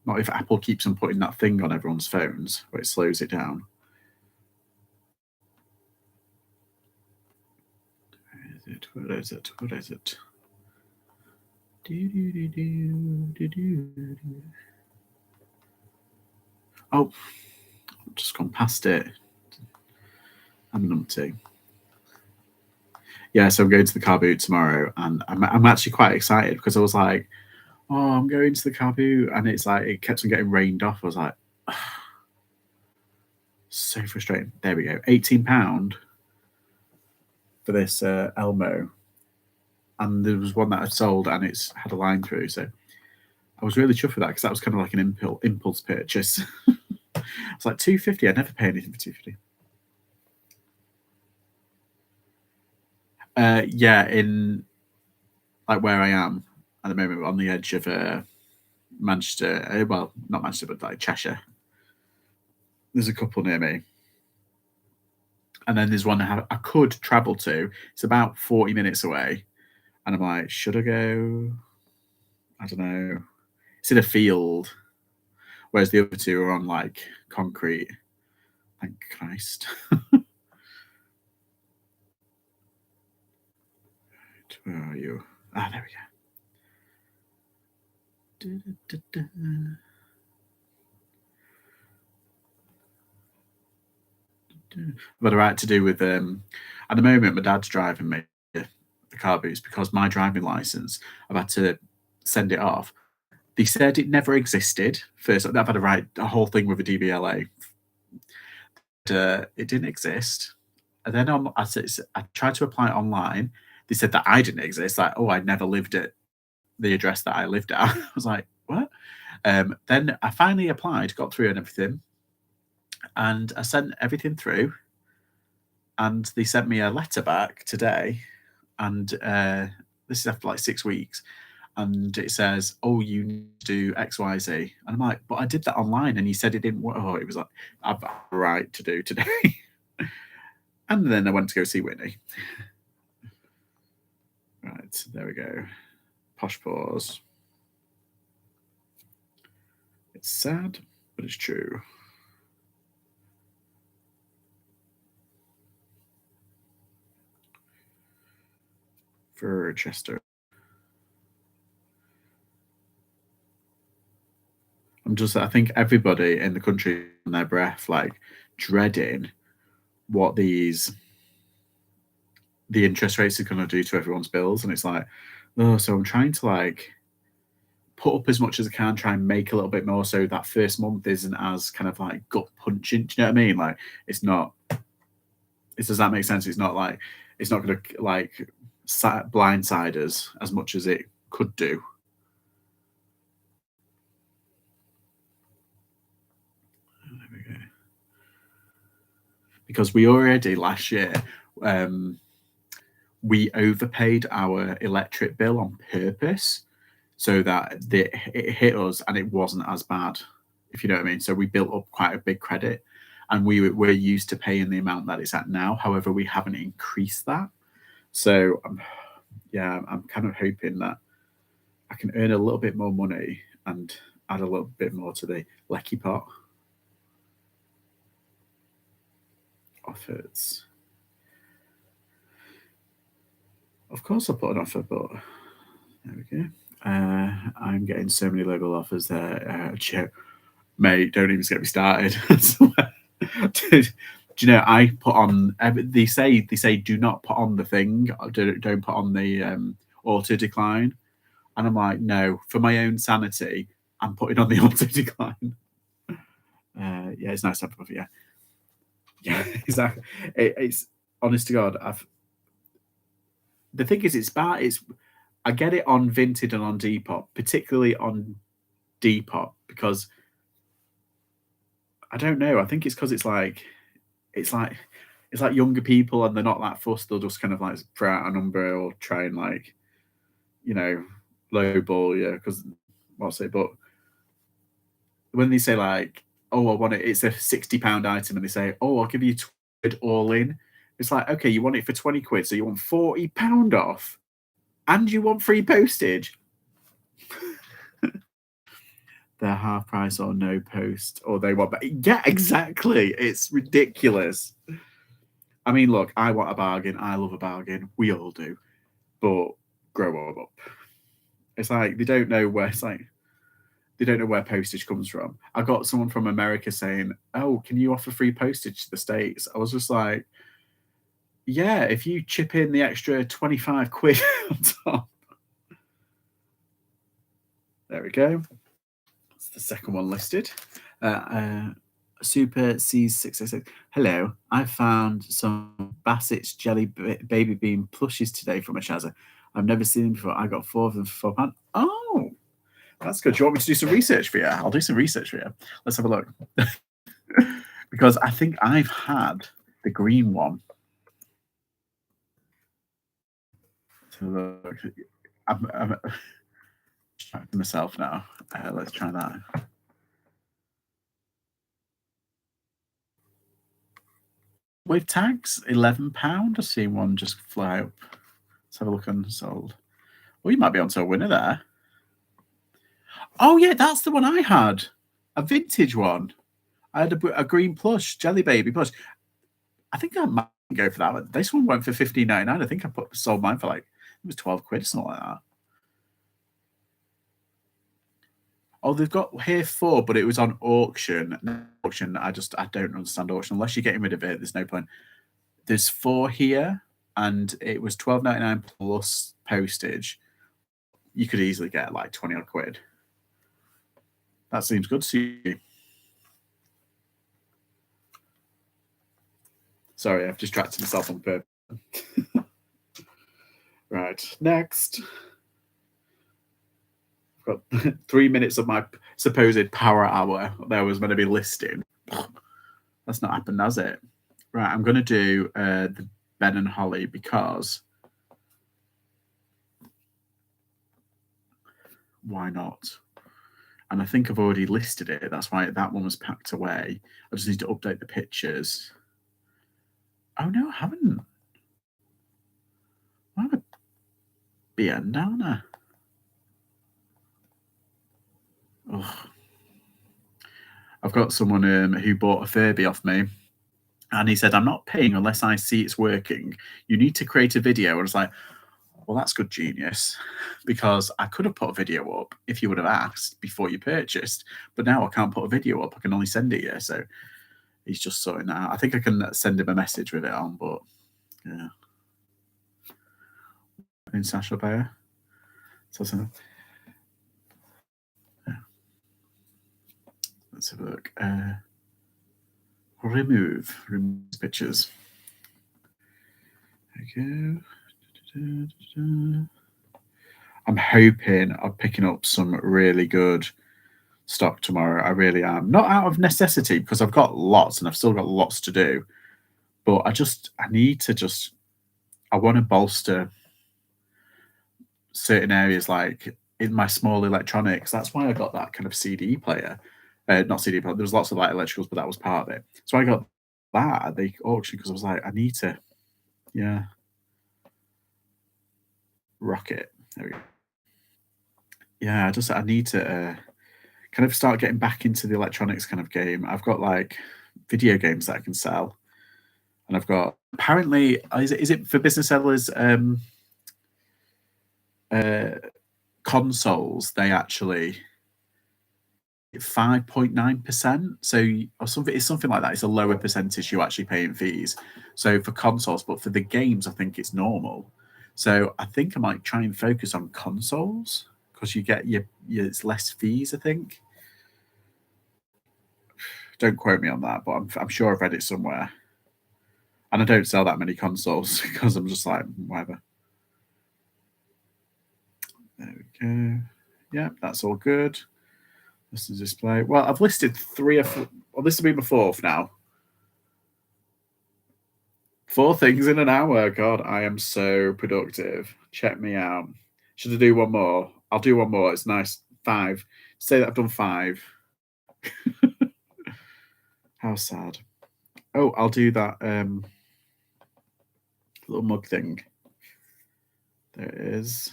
S1: not if Apple keeps on putting that thing on everyone's phones where it slows it down. Where is it? Where is it? Where is it? Oh, I've just gone past it. I'm numpty. Yeah, so I'm going to the car boot tomorrow, and I'm actually quite excited because I was like, oh, I'm going to the car boot, and it's like it kept on getting rained off. I was like, so frustrating. There we go, £18 for this Elmo, and there was one that I sold, and it's had a line through. So I was really chuffed with that because that was kind of like an impulse purchase. It's like £250. I never pay anything for £250. Yeah, in like where I am at the moment, on the edge of Manchester. Well, not Manchester, but like Cheshire. There's a couple near me, and then there's one I could travel to. It's about 40 minutes away, and I'm like, should I go? I don't know. It's in a field, whereas the other two are on like concrete. Thank Christ. Where are you? Ah, there we go. I've had a right to do with at the moment my dad's driving me the car boots because my driving license, I've had to send it off. They said it never existed. First, I've had a whole thing with a DVLA. It didn't exist. And then I tried to apply it online. They said that I didn't exist. Like, oh, I never lived at the address that I lived at. I was like, what? Then I finally applied, got through and everything. And I sent everything through. And they sent me a letter back today. And this is after like 6 weeks. And it says, oh, you need to do X, Y, Z. And I'm like, but I did that online. And he said it didn't work. Oh, it was like, I've got a right to do today. And then I went to go see Whitney. Right, there we go. Posh pause. It's sad, but it's true. For Chester. I think everybody in the country on their breath, like dreading what the interest rates are going to do to everyone's bills. And it's like, oh, so I'm trying to like put up as much as I can, try and make a little bit more so that first month isn't as kind of like gut punching. Do you know what I mean? Like, it's not, does that make sense? It's not going to like blindside us as much as it could do. There we go. Because we already last year, we overpaid our electric bill on purpose so that it hit us and it wasn't as bad, if you know what I mean. So we built up quite a big credit, and we're used to paying the amount that it's at now. However, we haven't increased that. So I'm kind of hoping that I can earn a little bit more money and add a little bit more to the lecky pot. Offers. Of course, I'll put an offer, but there we go. I'm getting so many local offers there. Mate, don't even get me started. Do you know, I put on, they say do not put on the thing, don't put on the auto decline. And I'm like, no, for my own sanity, I'm putting on the auto decline. Yeah, it's nice to have a coffee, yeah. Yeah, exactly. It's honest to God. The thing is, it's bad. I get it on Vinted and on Depop, particularly on Depop, because I don't know. I think it's because it's like it's like younger people and they're not that fussed. They'll just kind of like throw out a number or try and like you know lowball you because what's it? But when they say like, oh, I want it, it's a £60 item, and they say, oh, I'll give you £20 all in. It's like, okay, you want it for £20, so you want £40 off, and you want free postage. They're half price or no post, or they want. Yeah, exactly. It's ridiculous. I mean, look, I want a bargain. I love a bargain. We all do. But grow up. It's like they don't know where. It's like they don't know where postage comes from. I got someone from America saying, "Oh, can you offer free postage to the States?" I was just like, "Yeah, if you chip in the extra £25 on top." There we go. That's the second one listed. Super C666. Hello, I found some Bassett's Jelly Baby Bean plushies today from a Shazza. I've never seen them before. I got 4 of them for £4. Oh, that's good. Do you want me to do some research for you? I'll do some research for you. Let's have a look. Because I think I've had the green one. So look, I'm distracting myself now. Let's try that. Wave tags, £11. I've seen one just fly up. Let's have a look on sold. Well, you might be onto a winner there. Oh, yeah, that's the one I had. A vintage one. I had a green plush, Jelly Baby plush. I think I might go for that one. This one went for £15.99. I think I sold mine for like, it was £12, something like that. Oh, they've got here 4, but it was on auction. Auction, I don't understand auction. Unless you're getting rid of it, there's no point. There's 4 here, and it was £12.99 plus postage. You could easily get like 20 odd quid. That seems good to you. Sorry, I've distracted myself on purpose. Right, next. I've got 3 minutes of my supposed power hour that I was meant to be listing. That's not happened, has it? Right, I'm going to do the Ben and Holly because why not? And I think I've already listed it. That's why that one was packed away. I just need to update the pictures. Oh, no, I haven't. I have a BN down there. Ugh. I've got someone who bought a Furby off me, and he said, I'm not paying unless I see it's working. You need to create a video. And I was like, well, that's good genius, because I could have put a video up if you would have asked before you purchased, but now I can't put a video up. I can only send it you. So he's just sorting that out. I think I can send him a message with it on, but yeah. International buyer. So, yeah. Let's have a look. Remove pictures. There we go. I'm hoping I'm picking up some really good stock tomorrow. I really am. Not out of necessity, because I've got lots and I've still got lots to do. But I want to bolster certain areas, like in my small electronics. That's why I got that kind of CD player. Not CD player. There was lots of like electricals, but that was part of it. So I got that at the auction because I was like, I need to, rock it. There we go. Yeah, I need to kind of start getting back into the electronics kind of game. I've got like video games that I can sell, and I've got apparently is it for business sellers consoles, they actually 5.9%, so or something, it's something like that. It's a lower percentage you actually pay in fees, so for consoles, but for the games I think it's normal. So I think I might try and focus on consoles, because you get it's less fees, I think. Don't quote me on that, but I'm sure I've read it somewhere. And I don't sell that many consoles because I'm just like, whatever. There we go. Yeah, that's all good. This is display. Well, I've listed 3 or 4. Well, this will be my 4th now. 4 things in an hour. God, I am so productive. Check me out. Should I do one more? I'll do one more. It's nice. 5. Say that I've done 5. How sad. Oh, I'll do that little mug thing. There it is.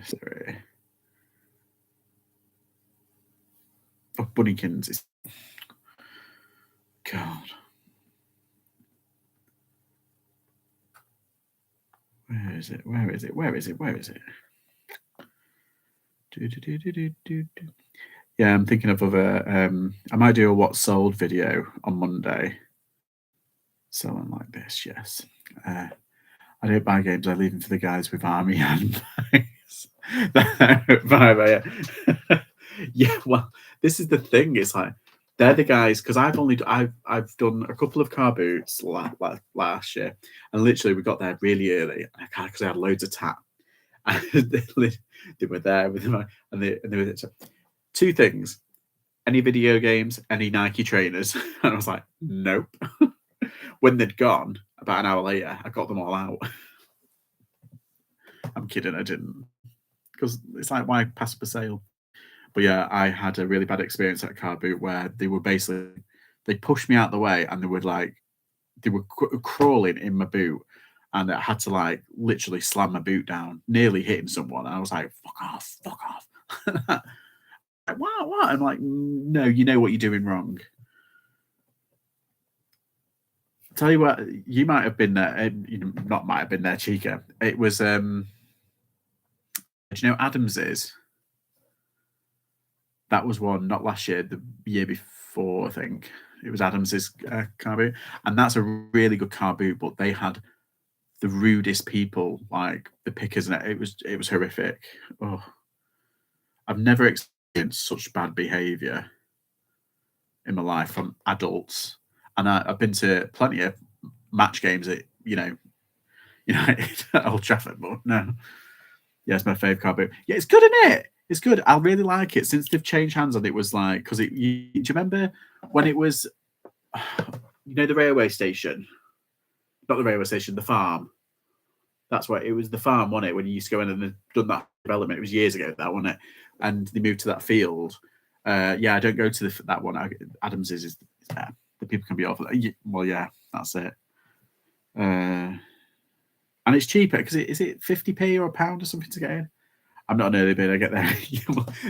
S1: Sorry. Oh, Bunnykins. It's... God. Where is it? Where is it? Where is it? Where is it? Yeah, I'm thinking of other. I might do a what sold video on Monday. Selling like this, yes. I don't buy games. I leave them for the guys with army handbags. Yeah, well, this is the thing. It's like they're the guys because I've done a couple of car boots last year, and literally we got there really early because I had loads of tap. And they were there with them, and they were 2 things: any video games, any Nike trainers. And I was like, nope. When they'd gone, about an hour later, I got them all out. I'm kidding, I didn't, because it's like, why pass up a sale? But yeah, I had a really bad experience at a car boot where they were basically they pushed me out the way and they were crawling in my boot, and I had to like literally slam my boot down, nearly hitting someone. And I was like, fuck off, fuck off. Like, what? I'm like, no, you know what you're doing wrong. Tell you what, you might have been there. You know, not might have been there, Chica. It was. Do you know Adams is? That was one, not last year, the year before. I think it was Adams's car boot, and that's a really good car boot. But they had the rudest people, like the pickers, and it was horrific. Oh, I've never experienced such bad behaviour in my life from adults. And I've been to plenty of match games at United at Old Trafford, but no. Yeah, it's my favourite car boot. Yeah, it's good, isn't it? It's good. I really like it since they've changed hands. And it was like, because do you remember when it was, the railway station? Not the railway station, the farm. That's what it was. The farm, wasn't it? When you used to go in and they'd done that development. It was years ago, that, wasn't it? And they moved to that field. Yeah, I don't go to that one. Adams is there. The people can be awful. Well, yeah, that's it. And it's cheaper because is it 50p or £1 or something to get in? I'm not an early bird. I get there.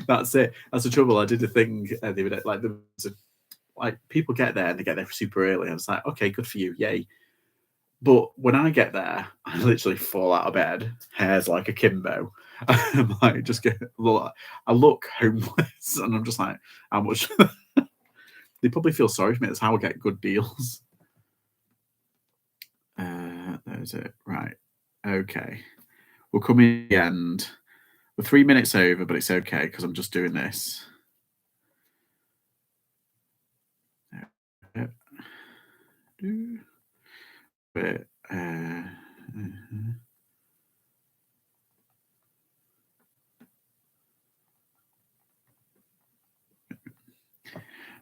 S1: That's it. That's the trouble. I did a thing the other day, like people get there and they get there super early. I was like, okay, good for you, yay. But when I get there, I literally fall out of bed, hair's like a Kimbo. I'm like, I look homeless, and I'm just like, how much? They probably feel sorry for me. That's how I get good deals. There's it. Right. Okay. We're coming to the end. We're 3 minutes over, but it's okay because I'm just doing this. But,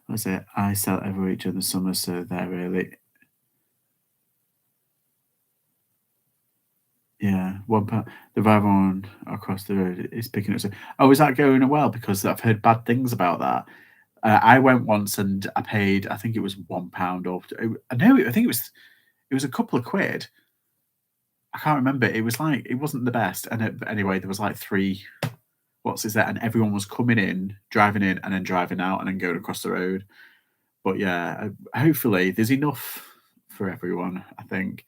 S1: what's it? I sell every week during the summer, so they're really. Yeah, £1. The driver on across the road is picking up. Oh, is that going well? Because I've heard bad things about that. I went once and I paid. I think it was £1 or no. I think it was a couple of quid. I can't remember. It was like it wasn't the best. And anyway, there was like 3. What's is that? And everyone was coming in, driving in, and then driving out, and then going across the road. But yeah, hopefully there's enough for everyone. I think.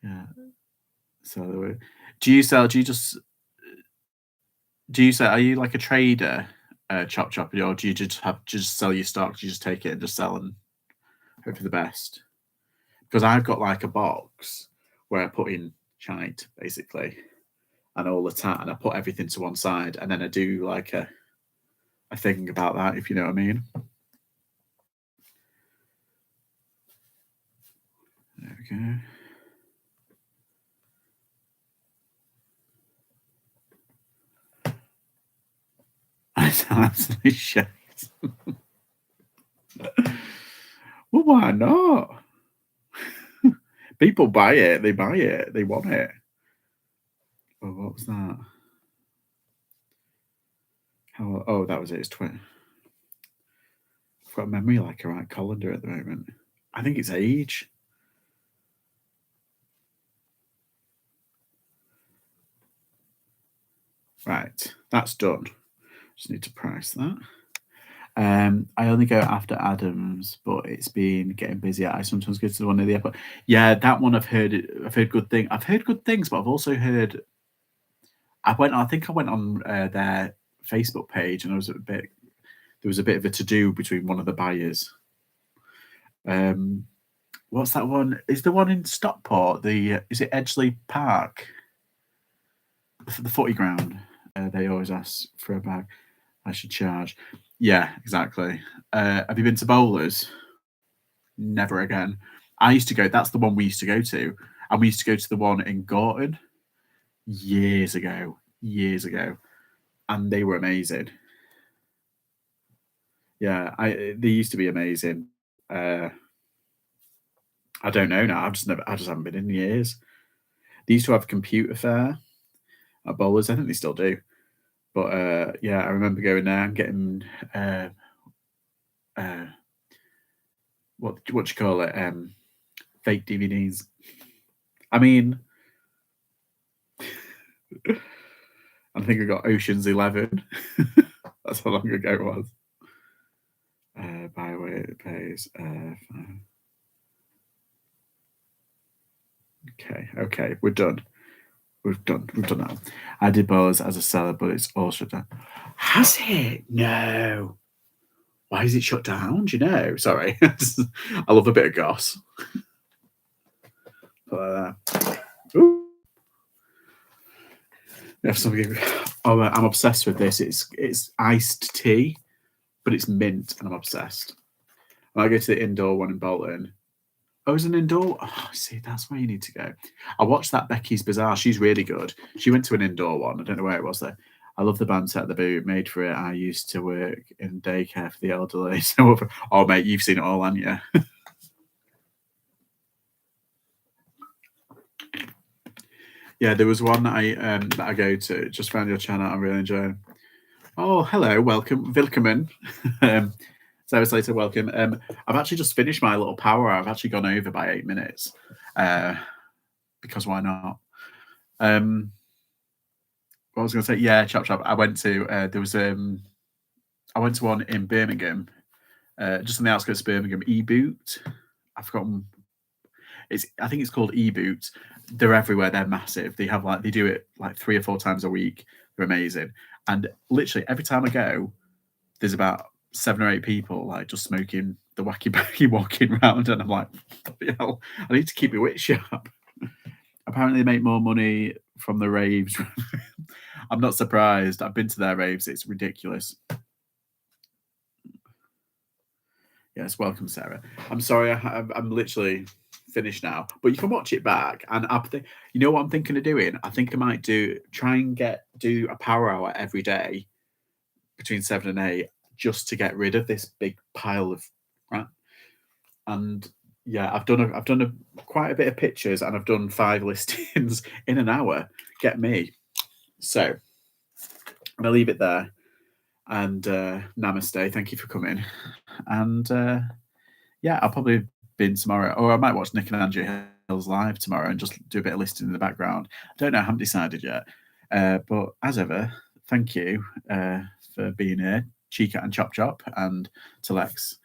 S1: Yeah. So, do you sell? Do you sell? Are you like a trader, chop, or do you just sell your stock? Do you just take it and just sell and hope for the best? Because I've got like a box where I put in shite basically, and all the tat, and I put everything to one side, and then I do like a a thing about that, if you know what I mean. There we go. It's absolutely shit. Well, why not? People buy it. They buy it. They want it. Oh, what was that? Oh, that was it. It's 20. I've got a memory like a right colander at the moment. I think it's age. Right, that's done. Just need to price that. I only go after Adams, but it's been getting busier. I sometimes go to the one near the airport. Yeah, that one I've heard. I've heard good things. I've heard good things, but I've also heard. I think I went on their Facebook page, and there was a bit of a to do between one of the buyers. What's that one? Is the one in Stockport? Is it Edgeley Park? The footy ground. They always ask for a bag. I should charge. Yeah, exactly. Have you been to Bowlers? Never again. I used to go. That's the one we used to go to, and we used to go to the one in Gorton years ago, and they were amazing. Yeah, they used to be amazing. I don't know now. I just haven't been in years. They used to have a computer fair at Bowlers. I think they still do. But yeah, I remember going there and getting what you call it? Fake DVDs. I mean, I think I got Ocean's 11. That's how long ago it was. By way it pays. Okay, we're done. We've done that. I did Bowlers as a seller, but it's all shut down. Has it? No. Why is it shut down? Do you know? Sorry. I love a bit of goss. Ooh. Oh, I'm obsessed with this. It's iced tea, but it's mint, and I'm obsessed. When I go to the indoor one in Bolton. Oh, it's an indoor. Oh, see, that's where you need to go. I watched that Becky's Bazaar. She's really good. She went to an indoor one. I don't know where it was though. I love the band set the boot made for it. I used to work in daycare for the elderly. So, oh mate, you've seen it all, haven't you? Yeah, there was one that I go to. Just found your channel. I'm really enjoying. Oh, hello, welcome, willkommen. So later, welcome. I've actually just finished my little power hour. I've actually gone over by 8 minutes, because why not? What I was going to say, yeah, chop. I went to I went to one in Birmingham, just on the outskirts of Birmingham. E-Boot. I've forgotten. I think it's called E-Boot. They're everywhere. They're massive. They do it like 3 or 4 times a week. They're amazing. And literally every time I go, there's about 7 or 8 people like just smoking the wacky backy walking around, and I'm like, hell, I need to keep my wit sharp. Apparently they make more money from the raves. I'm not surprised. I've been to their raves. It's ridiculous. Yes, welcome, Sarah. I'm sorry, I'm literally finished now, but you can watch it back. And you know what I'm thinking of doing? I think I might try and do a power hour every day between 7 and 8, just to get rid of this big pile of crap. And yeah, I've done quite a bit of pictures, and I've done 5 listings in an hour. Get me. So I'm gonna leave it there. And namaste. Thank you for coming. And yeah, I'll probably bin tomorrow, or I might watch Nick and Andrew Hill's live tomorrow and just do a bit of listening in the background. I don't know. I haven't decided yet. But as ever, thank you for being here, Chica and Chop, and to Lex,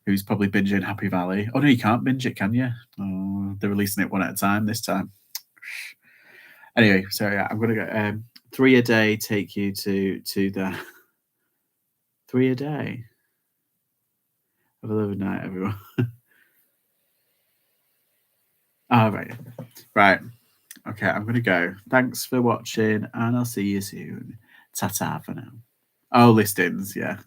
S1: who's probably binging Happy Valley. Oh no, you can't binge it, can you? Oh, they're releasing it one at a time this time. Anyway, so yeah, I'm gonna go. 3 a day take you to the 3 a day. Have a lovely night, everyone. Right. Okay, I'm gonna go. Thanks for watching, and I'll see you soon. Ta-ta for now. Oh, listings, yeah.